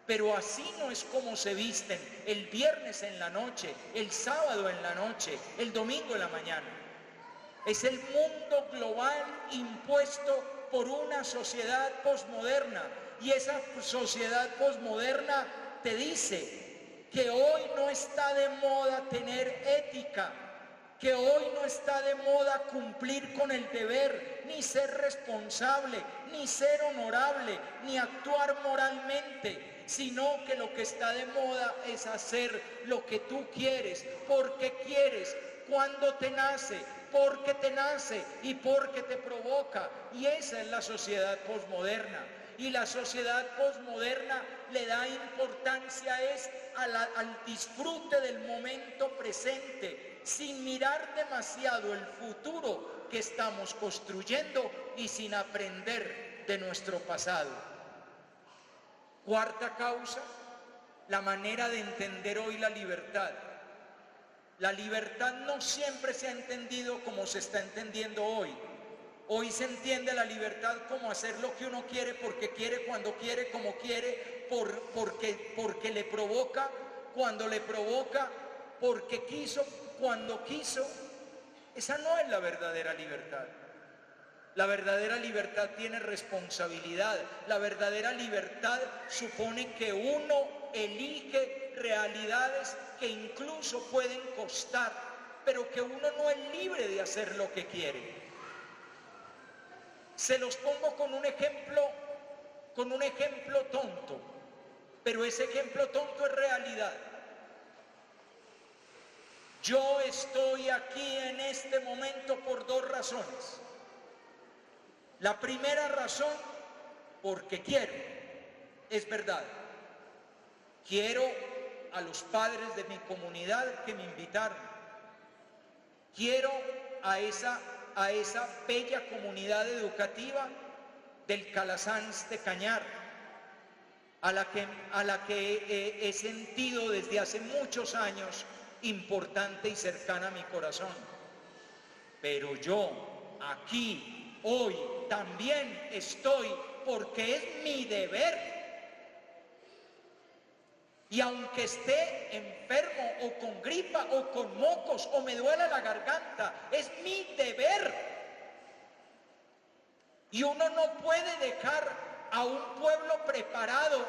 Pero así no es como se visten el viernes en la noche, el sábado en la noche, el domingo en la mañana. Es el mundo global impuesto por una sociedad posmoderna, y esa sociedad posmoderna te dice que hoy no está de moda tener ética, que hoy no está de moda cumplir con el deber, ni ser responsable, ni ser honorable, ni actuar moralmente, sino que lo que está de moda es hacer lo que tú quieres, porque quieres, cuando te nace, porque te nace y porque te provoca. Y esa es la sociedad posmoderna. Y la sociedad posmoderna le da importancia al disfrute del momento presente, sin mirar demasiado el futuro que estamos construyendo y sin aprender de nuestro pasado. Cuarta causa, la manera de entender hoy la libertad. La libertad no siempre se ha entendido como se está entendiendo hoy. Hoy se entiende la libertad como hacer lo que uno quiere, porque quiere, cuando quiere, como quiere, porque le provoca, cuando le provoca, porque quiso, cuando quiso. Esa no es la verdadera libertad. La verdadera libertad tiene responsabilidad. La verdadera libertad supone que uno elige realidades que incluso pueden costar, pero que uno no es libre de hacer lo que quiere. Se los pongo con un ejemplo tonto, pero ese ejemplo tonto es realidad. Yo estoy aquí en este momento por dos razones. La primera razón, porque quiero, es verdad. Quiero a los padres de mi comunidad que me invitaron. Quiero a esa bella comunidad educativa del Calasanz de Cañar, a la que he sentido desde hace muchos años importante y cercana a mi corazón. Pero yo aquí hoy también estoy porque es mi deber. Y aunque esté enfermo o con gripa o con mocos o me duela la garganta, es mi deber. Y uno no puede dejar a un pueblo preparado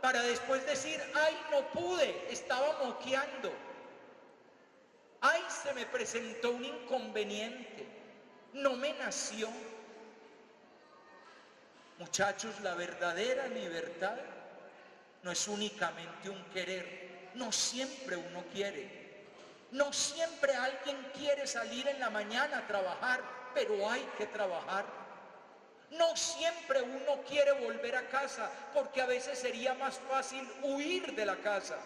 para después decir, ay, no pude, estaba moqueando. Ay, se me presentó un inconveniente, no me nació. Muchachos, la verdadera libertad no es únicamente un querer. No siempre uno quiere. No siempre alguien quiere salir en la mañana a trabajar, pero hay que trabajar. No siempre uno quiere volver a casa, porque a veces sería más fácil huir de la casa,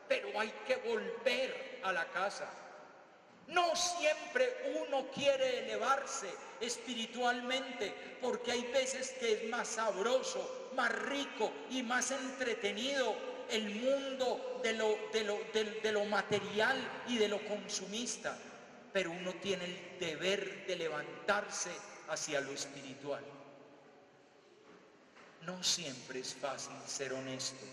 pero hay que volver a la casa. No siempre uno quiere elevarse espiritualmente, porque hay veces que es más sabroso, más rico y más entretenido el mundo de lo material y de lo consumista. Pero uno tiene el deber de levantarse hacia lo espiritual. No siempre es fácil ser honesto,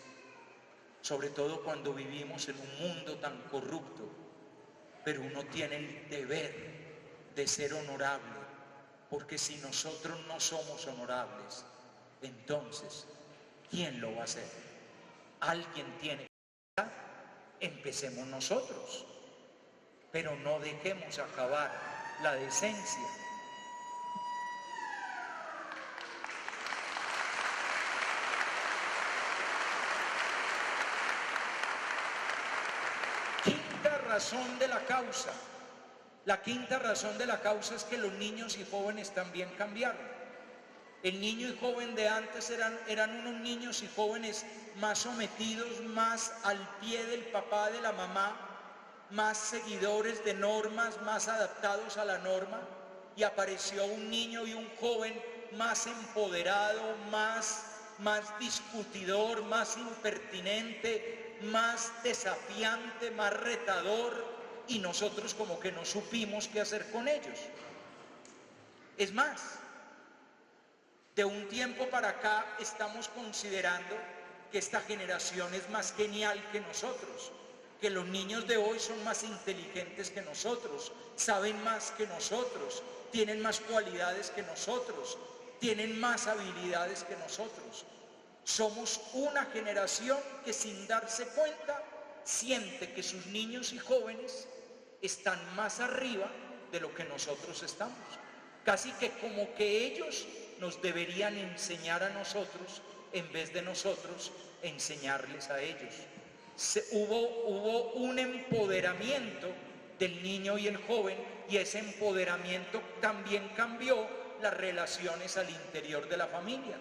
sobre todo cuando vivimos en un mundo tan corrupto. Pero uno tiene el deber de ser honorable, porque si nosotros no somos honorables, entonces, ¿quién lo va a hacer? Alguien tiene que hacer. Empecemos nosotros, pero no dejemos acabar la decencia. Razón de la causa. La quinta razón de la causa es que los niños y jóvenes también cambiaron. El niño y joven de antes eran unos niños y jóvenes más sometidos, más al pie del papá, de la mamá, más seguidores de normas, más adaptados a la norma, y apareció un niño y un joven más empoderado, más discutidor, más impertinente, más desafiante, más retador, y nosotros como que no supimos qué hacer con ellos. Es más, de un tiempo para acá estamos considerando que esta generación es más genial que nosotros, que los niños de hoy son más inteligentes que nosotros, saben más que nosotros, tienen más cualidades que nosotros, tienen más habilidades que nosotros. Somos una generación que sin darse cuenta siente que sus niños y jóvenes están más arriba de lo que nosotros estamos. Casi que como que ellos nos deberían enseñar a nosotros en vez de nosotros enseñarles a ellos. Hubo un empoderamiento del niño y el joven, y ese empoderamiento también cambió las relaciones al interior de la familia.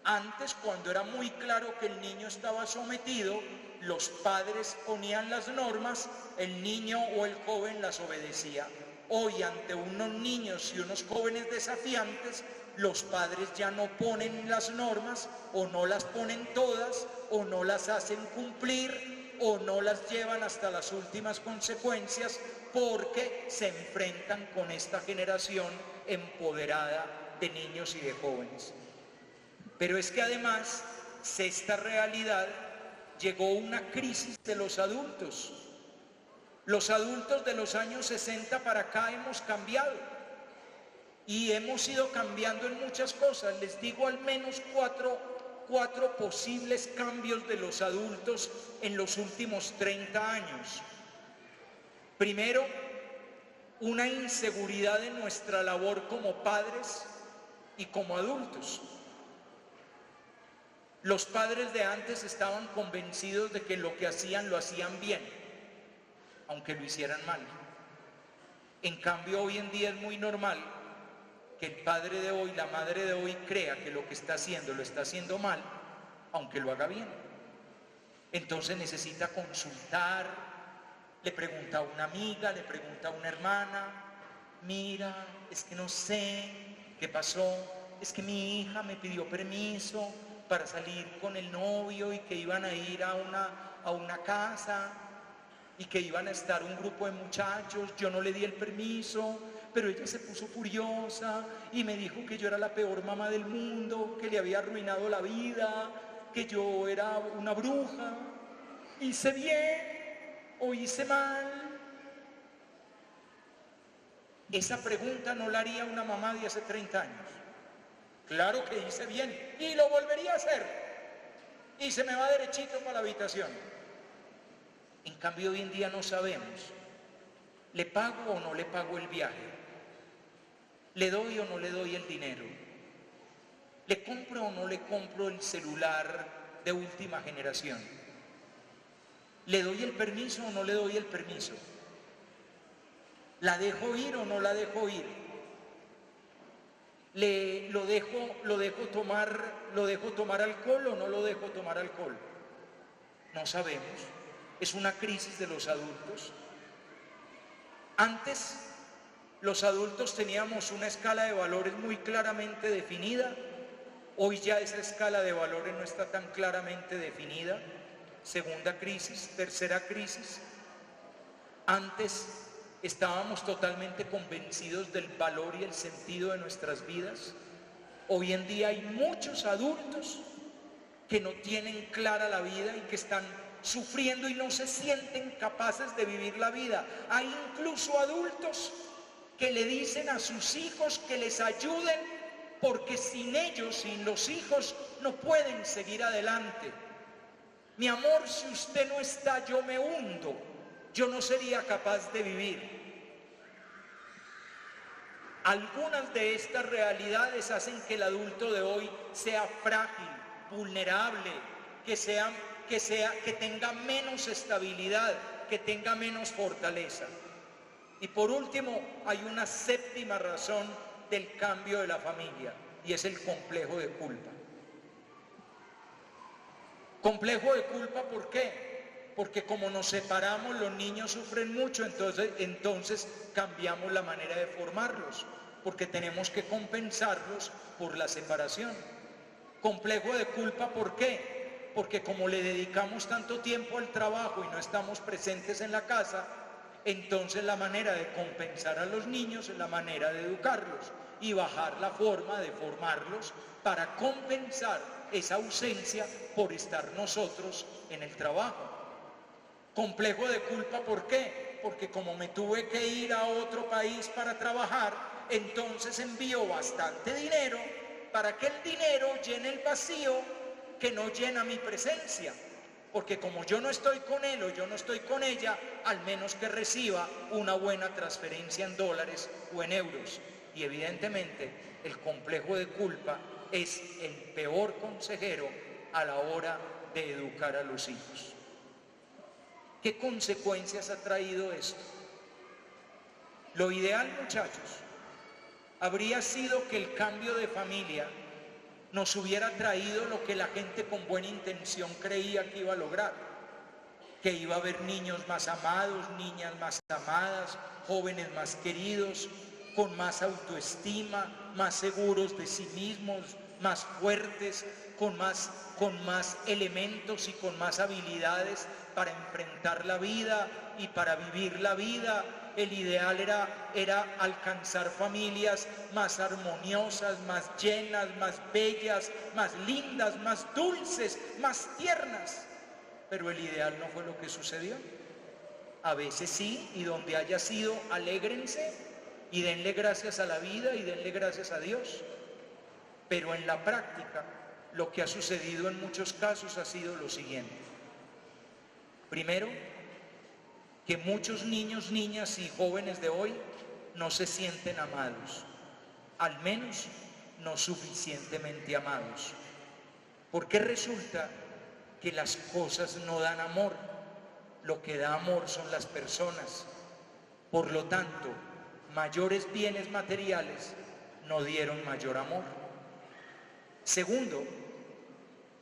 Antes, cuando era muy claro que el niño estaba sometido, los padres ponían las normas, el niño o el joven las obedecía. Hoy, ante unos niños y unos jóvenes desafiantes, los padres ya no ponen las normas, o no las ponen todas, o no las hacen cumplir, o no las llevan hasta las últimas consecuencias, porque se enfrentan con esta generación empoderada de niños y de jóvenes. Pero es que además, esta realidad llegó una crisis de los adultos. Los adultos de los años 60 para acá hemos cambiado y hemos ido cambiando en muchas cosas. Les digo al menos cuatro posibles cambios de los adultos en los últimos 30 años. Primero, una inseguridad en nuestra labor como padres y como adultos. Los padres de antes estaban convencidos de que lo que hacían lo hacían bien, aunque lo hicieran mal. En cambio, hoy en día es muy normal que el padre de hoy, la madre de hoy crea que lo que está haciendo lo está haciendo mal, aunque lo haga bien. Entonces necesita consultar, le pregunta a una amiga, le pregunta a una hermana: mira, es que no sé qué pasó, es que mi hija me pidió permiso para salir con el novio y que iban a ir a una casa y que iban a estar un grupo de muchachos, yo no le di el permiso, pero ella se puso furiosa y me dijo que yo era la peor mamá del mundo, que le había arruinado la vida, que yo era una bruja. ¿Hice bien o hice mal? Esa pregunta no la haría una mamá de hace 30 años. Claro que hice bien y lo volvería a hacer. Y se me va derechito para la habitación. En cambio, hoy en día no sabemos. ¿Le pago o no le pago el viaje? ¿Le doy o no le doy el dinero? ¿Le compro o no le compro el celular de última generación? ¿Le doy el permiso o no le doy el permiso? ¿La dejo ir o no la dejo ir? ¿Lo dejo tomar alcohol o no lo dejo tomar alcohol? No sabemos. Es una crisis de los adultos. Antes, los adultos teníamos una escala de valores muy claramente definida. Hoy ya esa escala de valores no está tan claramente definida. Segunda crisis, tercera crisis. Antes estábamos totalmente convencidos del valor y el sentido de nuestras vidas. Hoy en día hay muchos adultos que no tienen clara la vida y que están sufriendo y no se sienten capaces de vivir la vida. Hay incluso adultos que le dicen a sus hijos que les ayuden porque sin ellos, sin los hijos, no pueden seguir adelante. Mi amor, si usted no está, yo me hundo. Yo no sería capaz de vivir. Algunas de estas realidades hacen que el adulto de hoy sea frágil, vulnerable, que tenga menos estabilidad, que tenga menos fortaleza. Y por último, hay una séptima razón del cambio de la familia, y es el complejo de culpa. Complejo de culpa, ¿por qué? Porque como nos separamos, los niños sufren mucho, entonces cambiamos la manera de formarlos, porque tenemos que compensarlos por la separación. Complejo de culpa, ¿por qué? Porque como le dedicamos tanto tiempo al trabajo y no estamos presentes en la casa, entonces la manera de compensar a los niños es la manera de educarlos y bajar la forma de formarlos para compensar esa ausencia por estar nosotros en el trabajo. Complejo de culpa, ¿por qué? Porque como me tuve que ir a otro país para trabajar, entonces envío bastante dinero para que el dinero llene el vacío que no llena mi presencia. Porque como yo no estoy con él o yo no estoy con ella, al menos que reciba una buena transferencia en dólares o en euros. Y evidentemente el complejo de culpa es el peor consejero a la hora de educar a los hijos. ¿Qué consecuencias ha traído esto? Lo ideal, muchachos, habría sido que el cambio de familia nos hubiera traído lo que la gente con buena intención creía que iba a lograr, que iba a haber niños más amados, niñas más amadas, jóvenes más queridos, con más autoestima, más seguros de sí mismos, más fuertes, con más elementos y con más habilidades para enfrentar la vida y para vivir la vida. El ideal era alcanzar familias más armoniosas, más llenas, más bellas, más lindas, más dulces, más tiernas. Pero el ideal no fue lo que sucedió. A veces sí, y donde haya sido, alégrense y denle gracias a la vida y denle gracias a Dios. Pero en la práctica, lo que ha sucedido en muchos casos ha sido lo siguiente. Primero, que muchos niños, niñas y jóvenes de hoy no se sienten amados, al menos no suficientemente amados. Porque resulta que las cosas no dan amor, lo que da amor son las personas. Por lo tanto, mayores bienes materiales no dieron mayor amor. Segundo,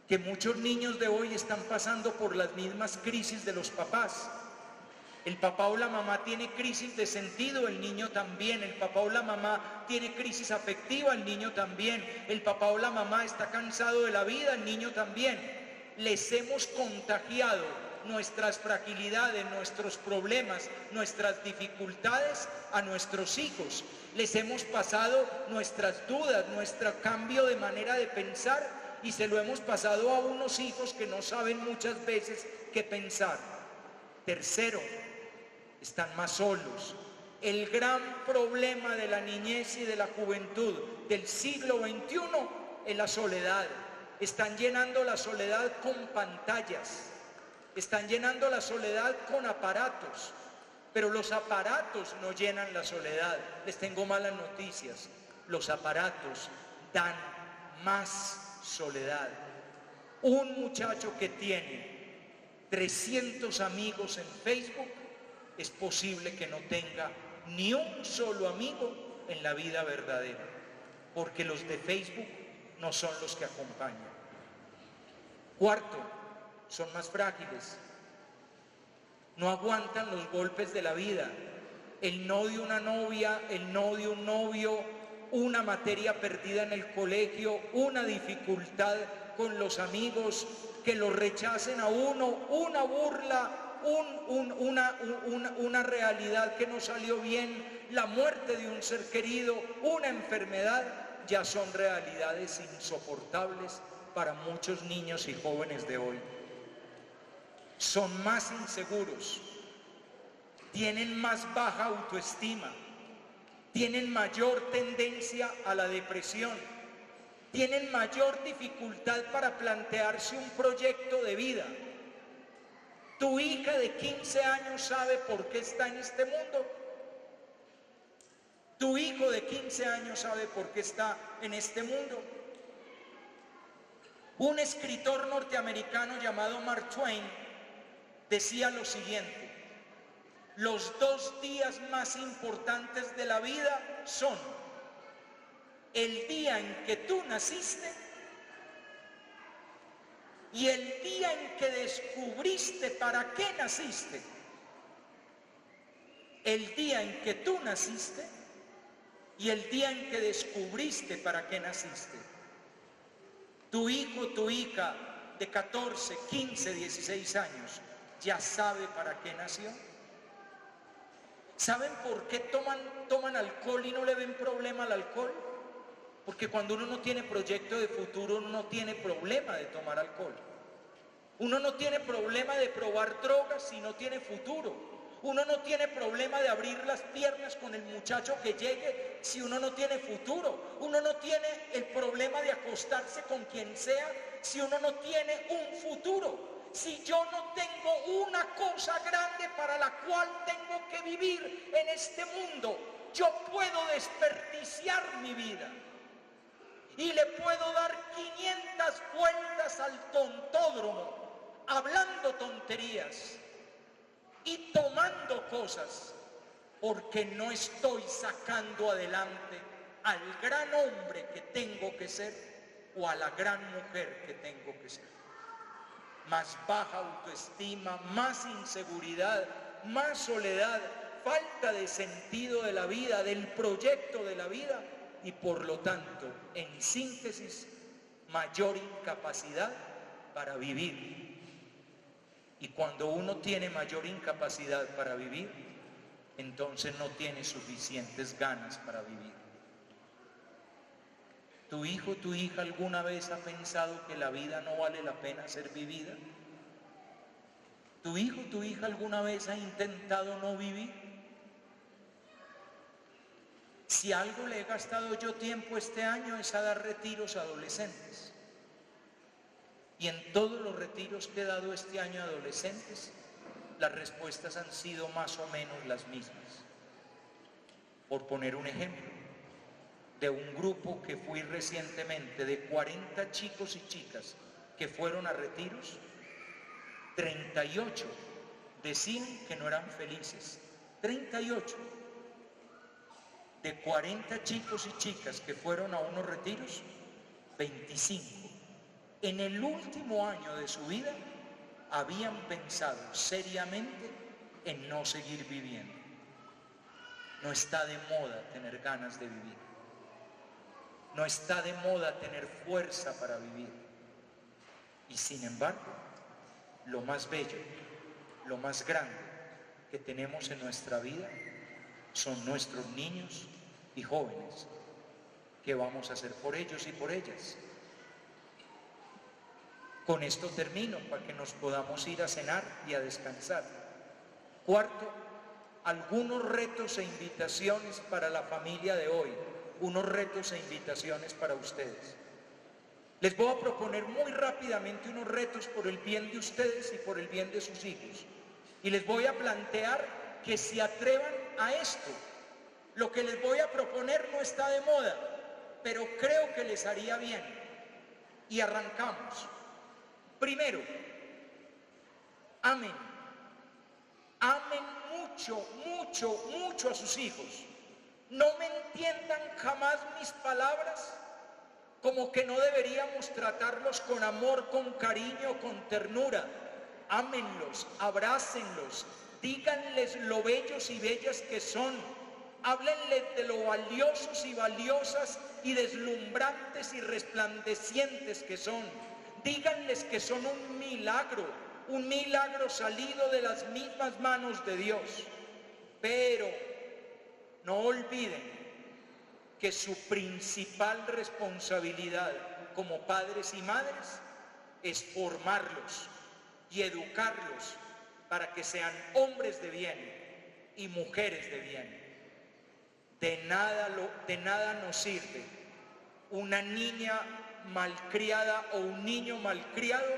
que muchos niños de hoy están pasando por las mismas crisis de los papás. El papá o la mamá tiene crisis de sentido, el niño también. El papá o la mamá tiene crisis afectiva, el niño también. El papá o la mamá está cansado de la vida, el niño también. Les hemos contagiado nuestras fragilidades, nuestros problemas, nuestras dificultades a nuestros hijos. Les hemos pasado nuestras dudas, nuestro cambio de manera de pensar y se lo hemos pasado a unos hijos que no saben muchas veces qué pensar. Tercero, están más solos. El gran problema de la niñez y de la juventud del siglo XXI es la soledad. Están llenando la soledad con pantallas, están llenando la soledad con aparatos, pero los aparatos no llenan la soledad. Les tengo malas noticias, los aparatos dan más soledad. Un muchacho que tiene 300 amigos en Facebook, es posible que no tenga ni un solo amigo en la vida verdadera, porque los de Facebook no son los que acompañan. Cuarto, son más frágiles, no aguantan los golpes de la vida, el no de una novia, el no de un novio, una materia perdida en el colegio, una dificultad con los amigos, que lo rechacen a uno, una burla, una realidad que no salió bien, la muerte de un ser querido, una enfermedad, ya son realidades insoportables para muchos niños y jóvenes de hoy. Son más inseguros, tienen más baja autoestima, tienen mayor tendencia a la depresión, tienen mayor dificultad para plantearse un proyecto de vida. Tu hija de 15 años sabe por qué está en este mundo. Tu hijo de 15 años sabe por qué está en este mundo. Un escritor norteamericano llamado Mark Twain decía lo siguiente: los 2 días más importantes de la vida son el día en que tú naciste y el día en que descubriste para qué naciste. El día en que tú naciste y el día en que descubriste para qué naciste. Tu hijo, tu hija de 14, 15, 16 años ya sabe para qué nació. ¿Saben por qué toman alcohol y no le ven problema al alcohol? Porque cuando uno no tiene proyecto de futuro, uno no tiene problema de tomar alcohol. Uno no tiene problema de probar drogas si no tiene futuro. Uno no tiene problema de abrir las piernas con el muchacho que llegue si uno no tiene futuro. Uno no tiene el problema de acostarse con quien sea si uno no tiene un futuro. Si yo no tengo una cosa grande para la cual tengo que vivir en este mundo, yo puedo desperdiciar mi vida. Y le puedo dar 500 vueltas al tontódromo, hablando tonterías y tomando cosas, porque no estoy sacando adelante al gran hombre que tengo que ser o a la gran mujer que tengo que ser. Más baja autoestima, más inseguridad, más soledad, falta de sentido de la vida, del proyecto de la vida y por lo tanto, en síntesis, mayor incapacidad para vivir. Y cuando uno tiene mayor incapacidad para vivir, entonces no tiene suficientes ganas para vivir. ¿Tu hijo, tu hija alguna vez ha pensado que la vida no vale la pena ser vivida? ¿Tu hijo, tu hija alguna vez ha intentado no vivir? Si algo le he gastado yo tiempo este año es a dar retiros a adolescentes. Y en todos los retiros que he dado este año a adolescentes, las respuestas han sido más o menos las mismas. Por poner un ejemplo, de un grupo que fui recientemente de 40 chicos y chicas que fueron a retiros, 38 decían que no eran felices. 38. De 40 chicos y chicas que fueron a unos retiros, 25 en el último año de su vida habían pensado seriamente en no seguir viviendo. No está de moda tener ganas de vivir. No está de moda tener fuerza para vivir. Y sin embargo, lo más bello, lo más grande que tenemos en nuestra vida son nuestros niños y jóvenes. ¿Qué vamos a hacer por ellos y por ellas? Con esto termino para que nos podamos ir a cenar y a descansar. Cuarto, algunos retos e invitaciones para la familia de hoy, unos retos e invitaciones para ustedes. Les voy a proponer muy rápidamente unos retos por el bien de ustedes y por el bien de sus hijos. Y les voy a plantear que se atrevan a esto. Lo que les voy a proponer no está de moda, pero creo que les haría bien. Y arrancamos. Primero, amen. Amen mucho, mucho, mucho a sus hijos. No me entiendan jamás mis palabras como que no deberíamos tratarlos con amor, con cariño, con ternura. Ámenlos, abrácenlos, díganles lo bellos y bellas que son. Háblenles de lo valiosos y valiosas y deslumbrantes y resplandecientes que son. Díganles que son un milagro salido de las mismas manos de Dios. Pero no olviden que su principal responsabilidad como padres y madres es formarlos y educarlos para que sean hombres de bien y mujeres de bien. De nada nos sirve una niña malcriada o un niño malcriado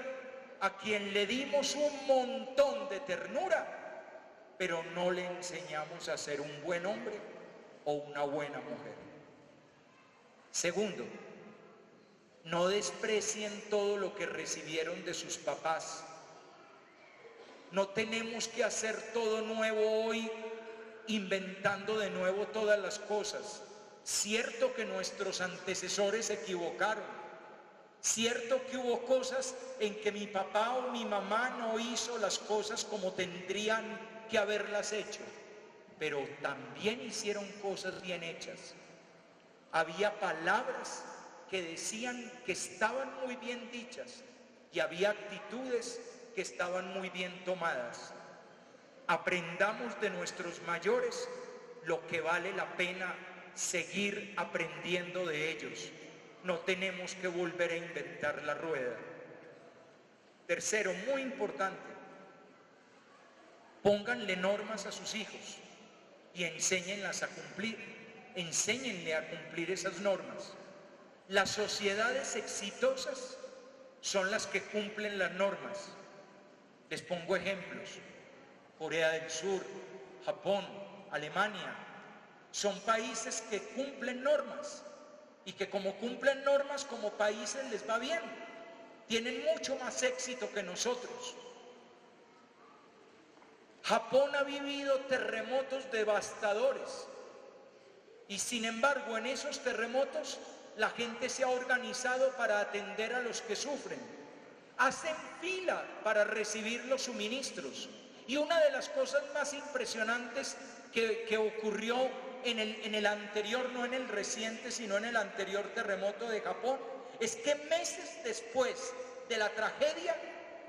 a quien le dimos un montón de ternura, pero no le enseñamos a ser un buen hombre o una buena mujer. Segundo, no desprecien todo lo que recibieron de sus papás. No tenemos que hacer todo nuevo hoy, inventando de nuevo todas las cosas. Cierto que nuestros antecesores se equivocaron. Cierto que hubo cosas en que mi papá o mi mamá no hizo las cosas como tendrían que haberlas hecho, pero también hicieron cosas bien hechas. Había palabras que decían que estaban muy bien dichas y había actitudes que estaban muy bien tomadas. Aprendamos de nuestros mayores lo que vale la pena seguir aprendiendo de ellos. No tenemos que volver a inventar la rueda. Tercero, muy importante, pónganle normas a sus hijos y enséñenlas a cumplir. Enséñenle a cumplir esas normas. Las sociedades exitosas son las que cumplen las normas. Les pongo ejemplos. Corea del Sur, Japón, Alemania, son países que cumplen normas y que como cumplen normas como países les va bien. Tienen mucho más éxito que nosotros. Japón ha vivido terremotos devastadores y sin embargo en esos terremotos la gente se ha organizado para atender a los que sufren. Hacen fila para recibir los suministros. Y una de las cosas más impresionantes que ocurrió en el anterior, no en el reciente, sino en el anterior terremoto de Japón, es que meses después de la tragedia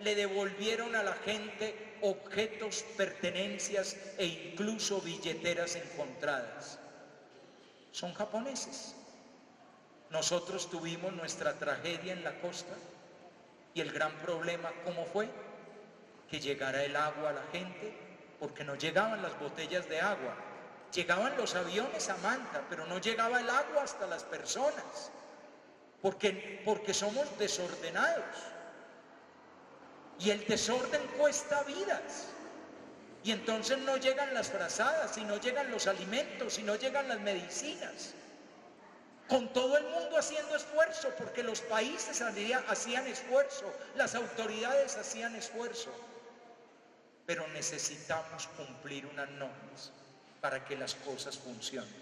le devolvieron a la gente objetos, pertenencias e incluso billeteras encontradas. Son japoneses. Nosotros tuvimos nuestra tragedia en la costa y el gran problema, ¿cómo fue? que llegara el agua a la gente, porque no llegaban las botellas de agua. Llegaban los aviones a Manta, pero no llegaba el agua hasta las personas, porque somos desordenados. Y el desorden cuesta vidas. Y entonces no llegan las frazadas, y no llegan los alimentos, y no llegan las medicinas. Con todo el mundo haciendo esfuerzo, porque los países hacían esfuerzo, las autoridades hacían esfuerzo. Pero necesitamos cumplir unas normas para que las cosas funcionen.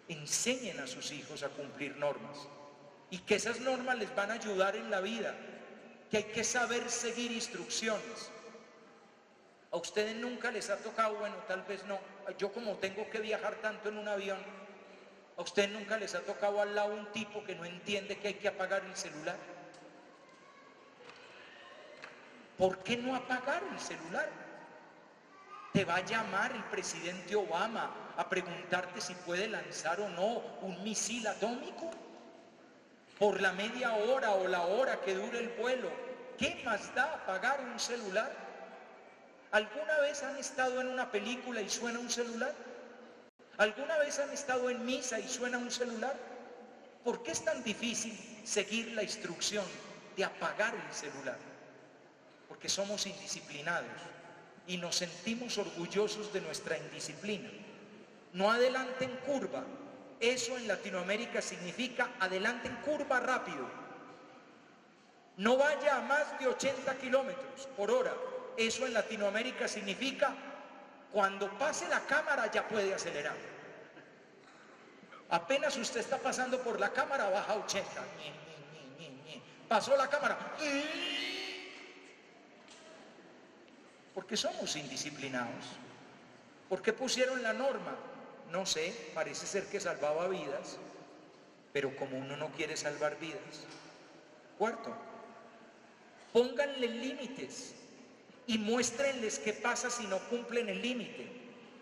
Enseñen a sus hijos a cumplir normas, y que esas normas les van a ayudar en la vida, que hay que saber seguir instrucciones. A ustedes nunca les ha tocado, bueno, tal vez no, yo como tengo que viajar tanto en un avión, a ustedes nunca les ha tocado al lado un tipo que no entiende que hay que apagar el celular. ¿Por qué no apagar el celular? Te va a llamar el presidente Obama a preguntarte si puede lanzar o no un misil atómico por la media hora o la hora que dure el vuelo. ¿Qué más da apagar un celular? ¿Alguna vez han estado en una película y suena un celular? ¿Alguna vez han estado en misa y suena un celular? ¿Por qué es tan difícil seguir la instrucción de apagar el celular? Porque somos indisciplinados y nos sentimos orgullosos de nuestra indisciplina. No adelante en curva. Eso en Latinoamérica significa adelante en curva rápido. No vaya a más de 80 kilómetros por hora. Eso en Latinoamérica significa cuando pase la cámara ya puede acelerar. Apenas usted está pasando por la cámara, baja a 80. Pasó la cámara. ¿Por qué somos indisciplinados? ¿Por qué pusieron la norma? No sé, parece ser que salvaba vidas, pero como uno no quiere salvar vidas. Cuarto, pónganle límites y muéstrenles qué pasa si no cumplen el límite.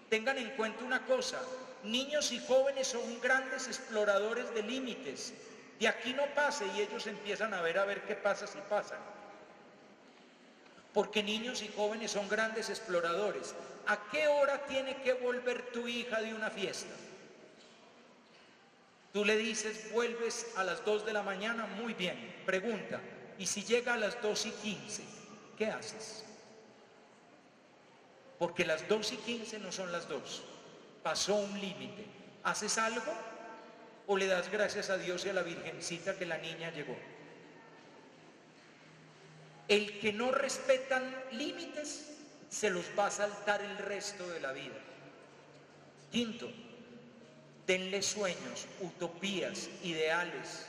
Tengan en cuenta una cosa: niños y jóvenes son grandes exploradores de límites. De aquí no pase, y ellos empiezan a ver qué pasa si pasan. Porque niños y jóvenes son grandes exploradores. ¿A qué hora tiene que volver tu hija de una fiesta? Tú le dices, vuelves a las 2 de la mañana, muy bien. Pregunta, ¿y si llega a las 2:15? ¿Qué haces? Porque las 2:15 no son las 2. Pasó un límite. ¿Haces algo? ¿O le das gracias a Dios y a la Virgencita que la niña llegó? El que no respetan límites se los va a saltar el resto de la vida. Quinto, denle sueños, utopías, ideales.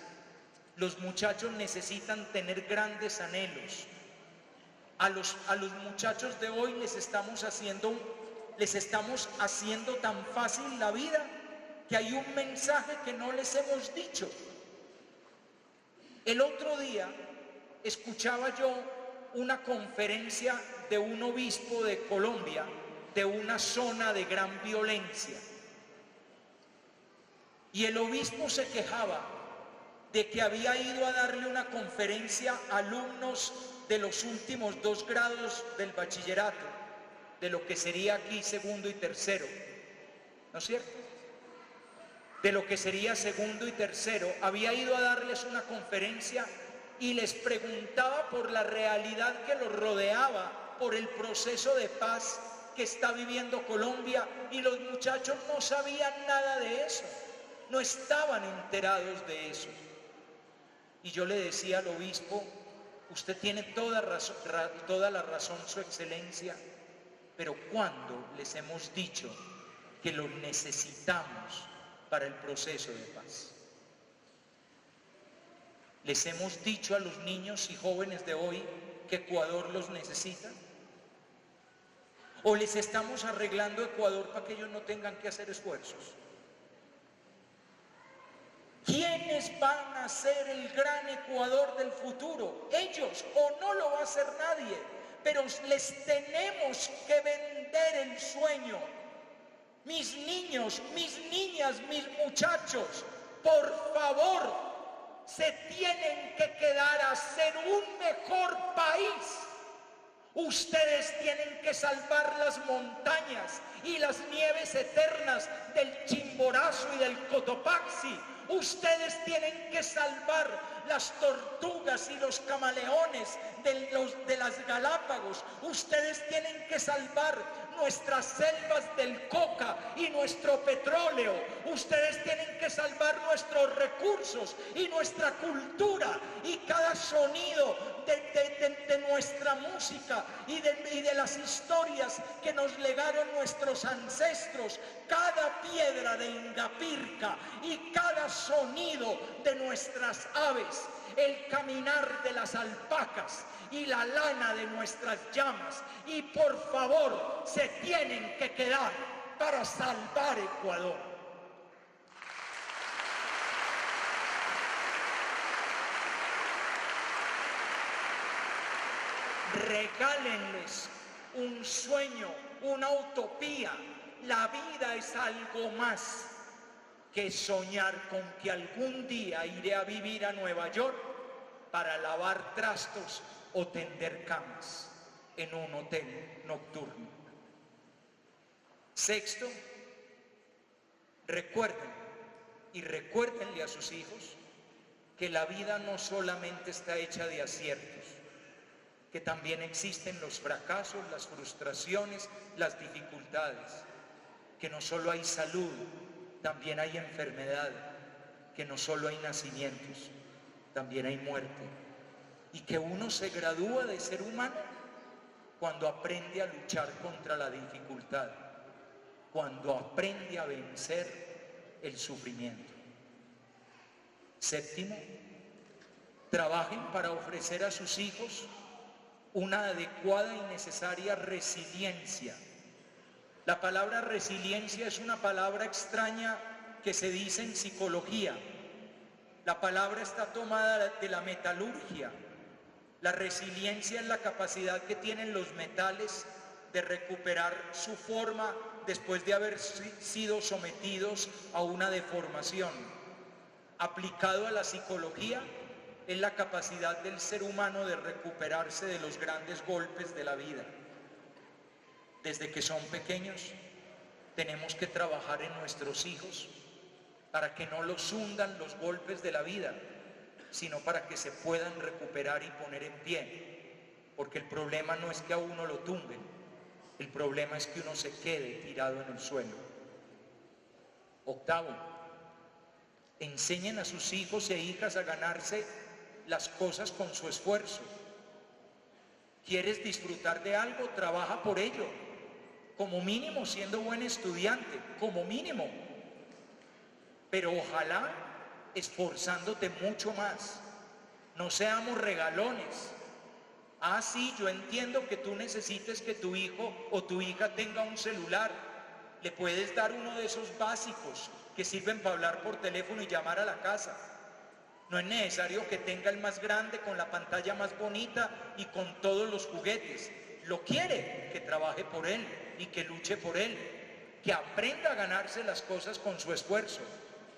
Los muchachos necesitan tener grandes anhelos. A los muchachos de hoy les estamos haciendo tan fácil la vida que hay un mensaje que no les hemos dicho. El otro día escuchaba yo una conferencia de un obispo de Colombia, de una zona de gran violencia. Y el obispo se quejaba de que había ido a darle una conferencia a alumnos de los últimos 2 grados del bachillerato, de lo que sería aquí segundo y tercero, ¿no es cierto? De lo que sería segundo y tercero, había ido a darles una conferencia y les preguntaba por la realidad que los rodeaba, por el proceso de paz que está viviendo Colombia, y los muchachos no sabían nada de eso, no estaban enterados de eso. Y yo le decía al obispo, usted tiene toda la razón, su excelencia, pero ¿cuándo les hemos dicho que los necesitamos para el proceso de paz? ¿Les hemos dicho a los niños y jóvenes de hoy que Ecuador los necesita? ¿O les estamos arreglando Ecuador para que ellos no tengan que hacer esfuerzos? ¿Quiénes van a ser el gran Ecuador del futuro? ¿Ellos o no lo va a hacer nadie? Pero les tenemos que vender el sueño. Mis niños, mis niñas, mis muchachos, por favor, se tienen que quedar a ser un mejor país. Ustedes tienen que salvar las montañas y las nieves eternas del Chimborazo y del Cotopaxi. Ustedes tienen que salvar las tortugas y los camaleones de las Galápagos. Ustedes tienen que salvar nuestras selvas del coca y nuestro petróleo. Ustedes tienen que salvar nuestros recursos y nuestra cultura y cada sonido de nuestra música y de las historias que nos legaron nuestros ancestros, cada piedra de Ingapirca y cada sonido de nuestras aves, el caminar de las alpacas y la lana de nuestras llamas. Y por favor, se tienen que quedar para salvar Ecuador. Regálenles un sueño, una utopía. La vida es algo más que soñar con que algún día iré a vivir a Nueva York para lavar trastos o tender camas en un hotel nocturno. Sexto, recuérdenle a sus hijos que la vida no solamente está hecha de aciertos, que también existen los fracasos, las frustraciones, las dificultades, que no solo hay salud, también hay enfermedad, que no solo hay nacimientos, también hay muerte, y que uno se gradúa de ser humano cuando aprende a luchar contra la dificultad, cuando aprende a vencer el sufrimiento. Séptimo, trabajen para ofrecer a sus hijos una adecuada y necesaria resiliencia. La palabra resiliencia es una palabra extraña que se dice en psicología. La palabra está tomada de la metalurgia. La resiliencia es la capacidad que tienen los metales de recuperar su forma después de haber sido sometidos a una deformación. Aplicado a la psicología, es la capacidad del ser humano de recuperarse de los grandes golpes de la vida. Desde que son pequeños, tenemos que trabajar en nuestros hijos para que no los hundan los golpes de la vida, sino para que se puedan recuperar y poner en pie. Porque el problema no es que a uno lo tumben, el problema es que uno se quede tirado en el suelo. Octavo, enseñen a sus hijos e hijas a ganarse las cosas con su esfuerzo. ¿Quieres disfrutar de algo? Trabaja por ello. Como mínimo siendo buen estudiante, como mínimo. Pero ojalá esforzándote mucho más. No seamos regalones. Ah, sí, yo entiendo que tú necesites que tu hijo o tu hija tenga un celular. Le puedes dar uno de esos básicos que sirven para hablar por teléfono y llamar a la casa. No es necesario que tenga el más grande, con la pantalla más bonita y con todos los juguetes. Lo quiere, que trabaje por él y que luche por él, que aprenda a ganarse las cosas con su esfuerzo,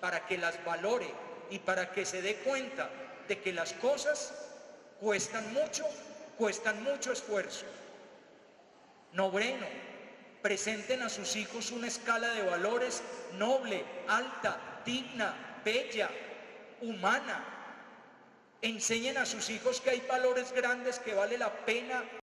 para que las valore y para que se dé cuenta de que las cosas cuestan mucho esfuerzo. Noveno, presenten a sus hijos una escala de valores noble, alta, digna, bella, humana. Enseñen a sus hijos que hay valores grandes que vale la pena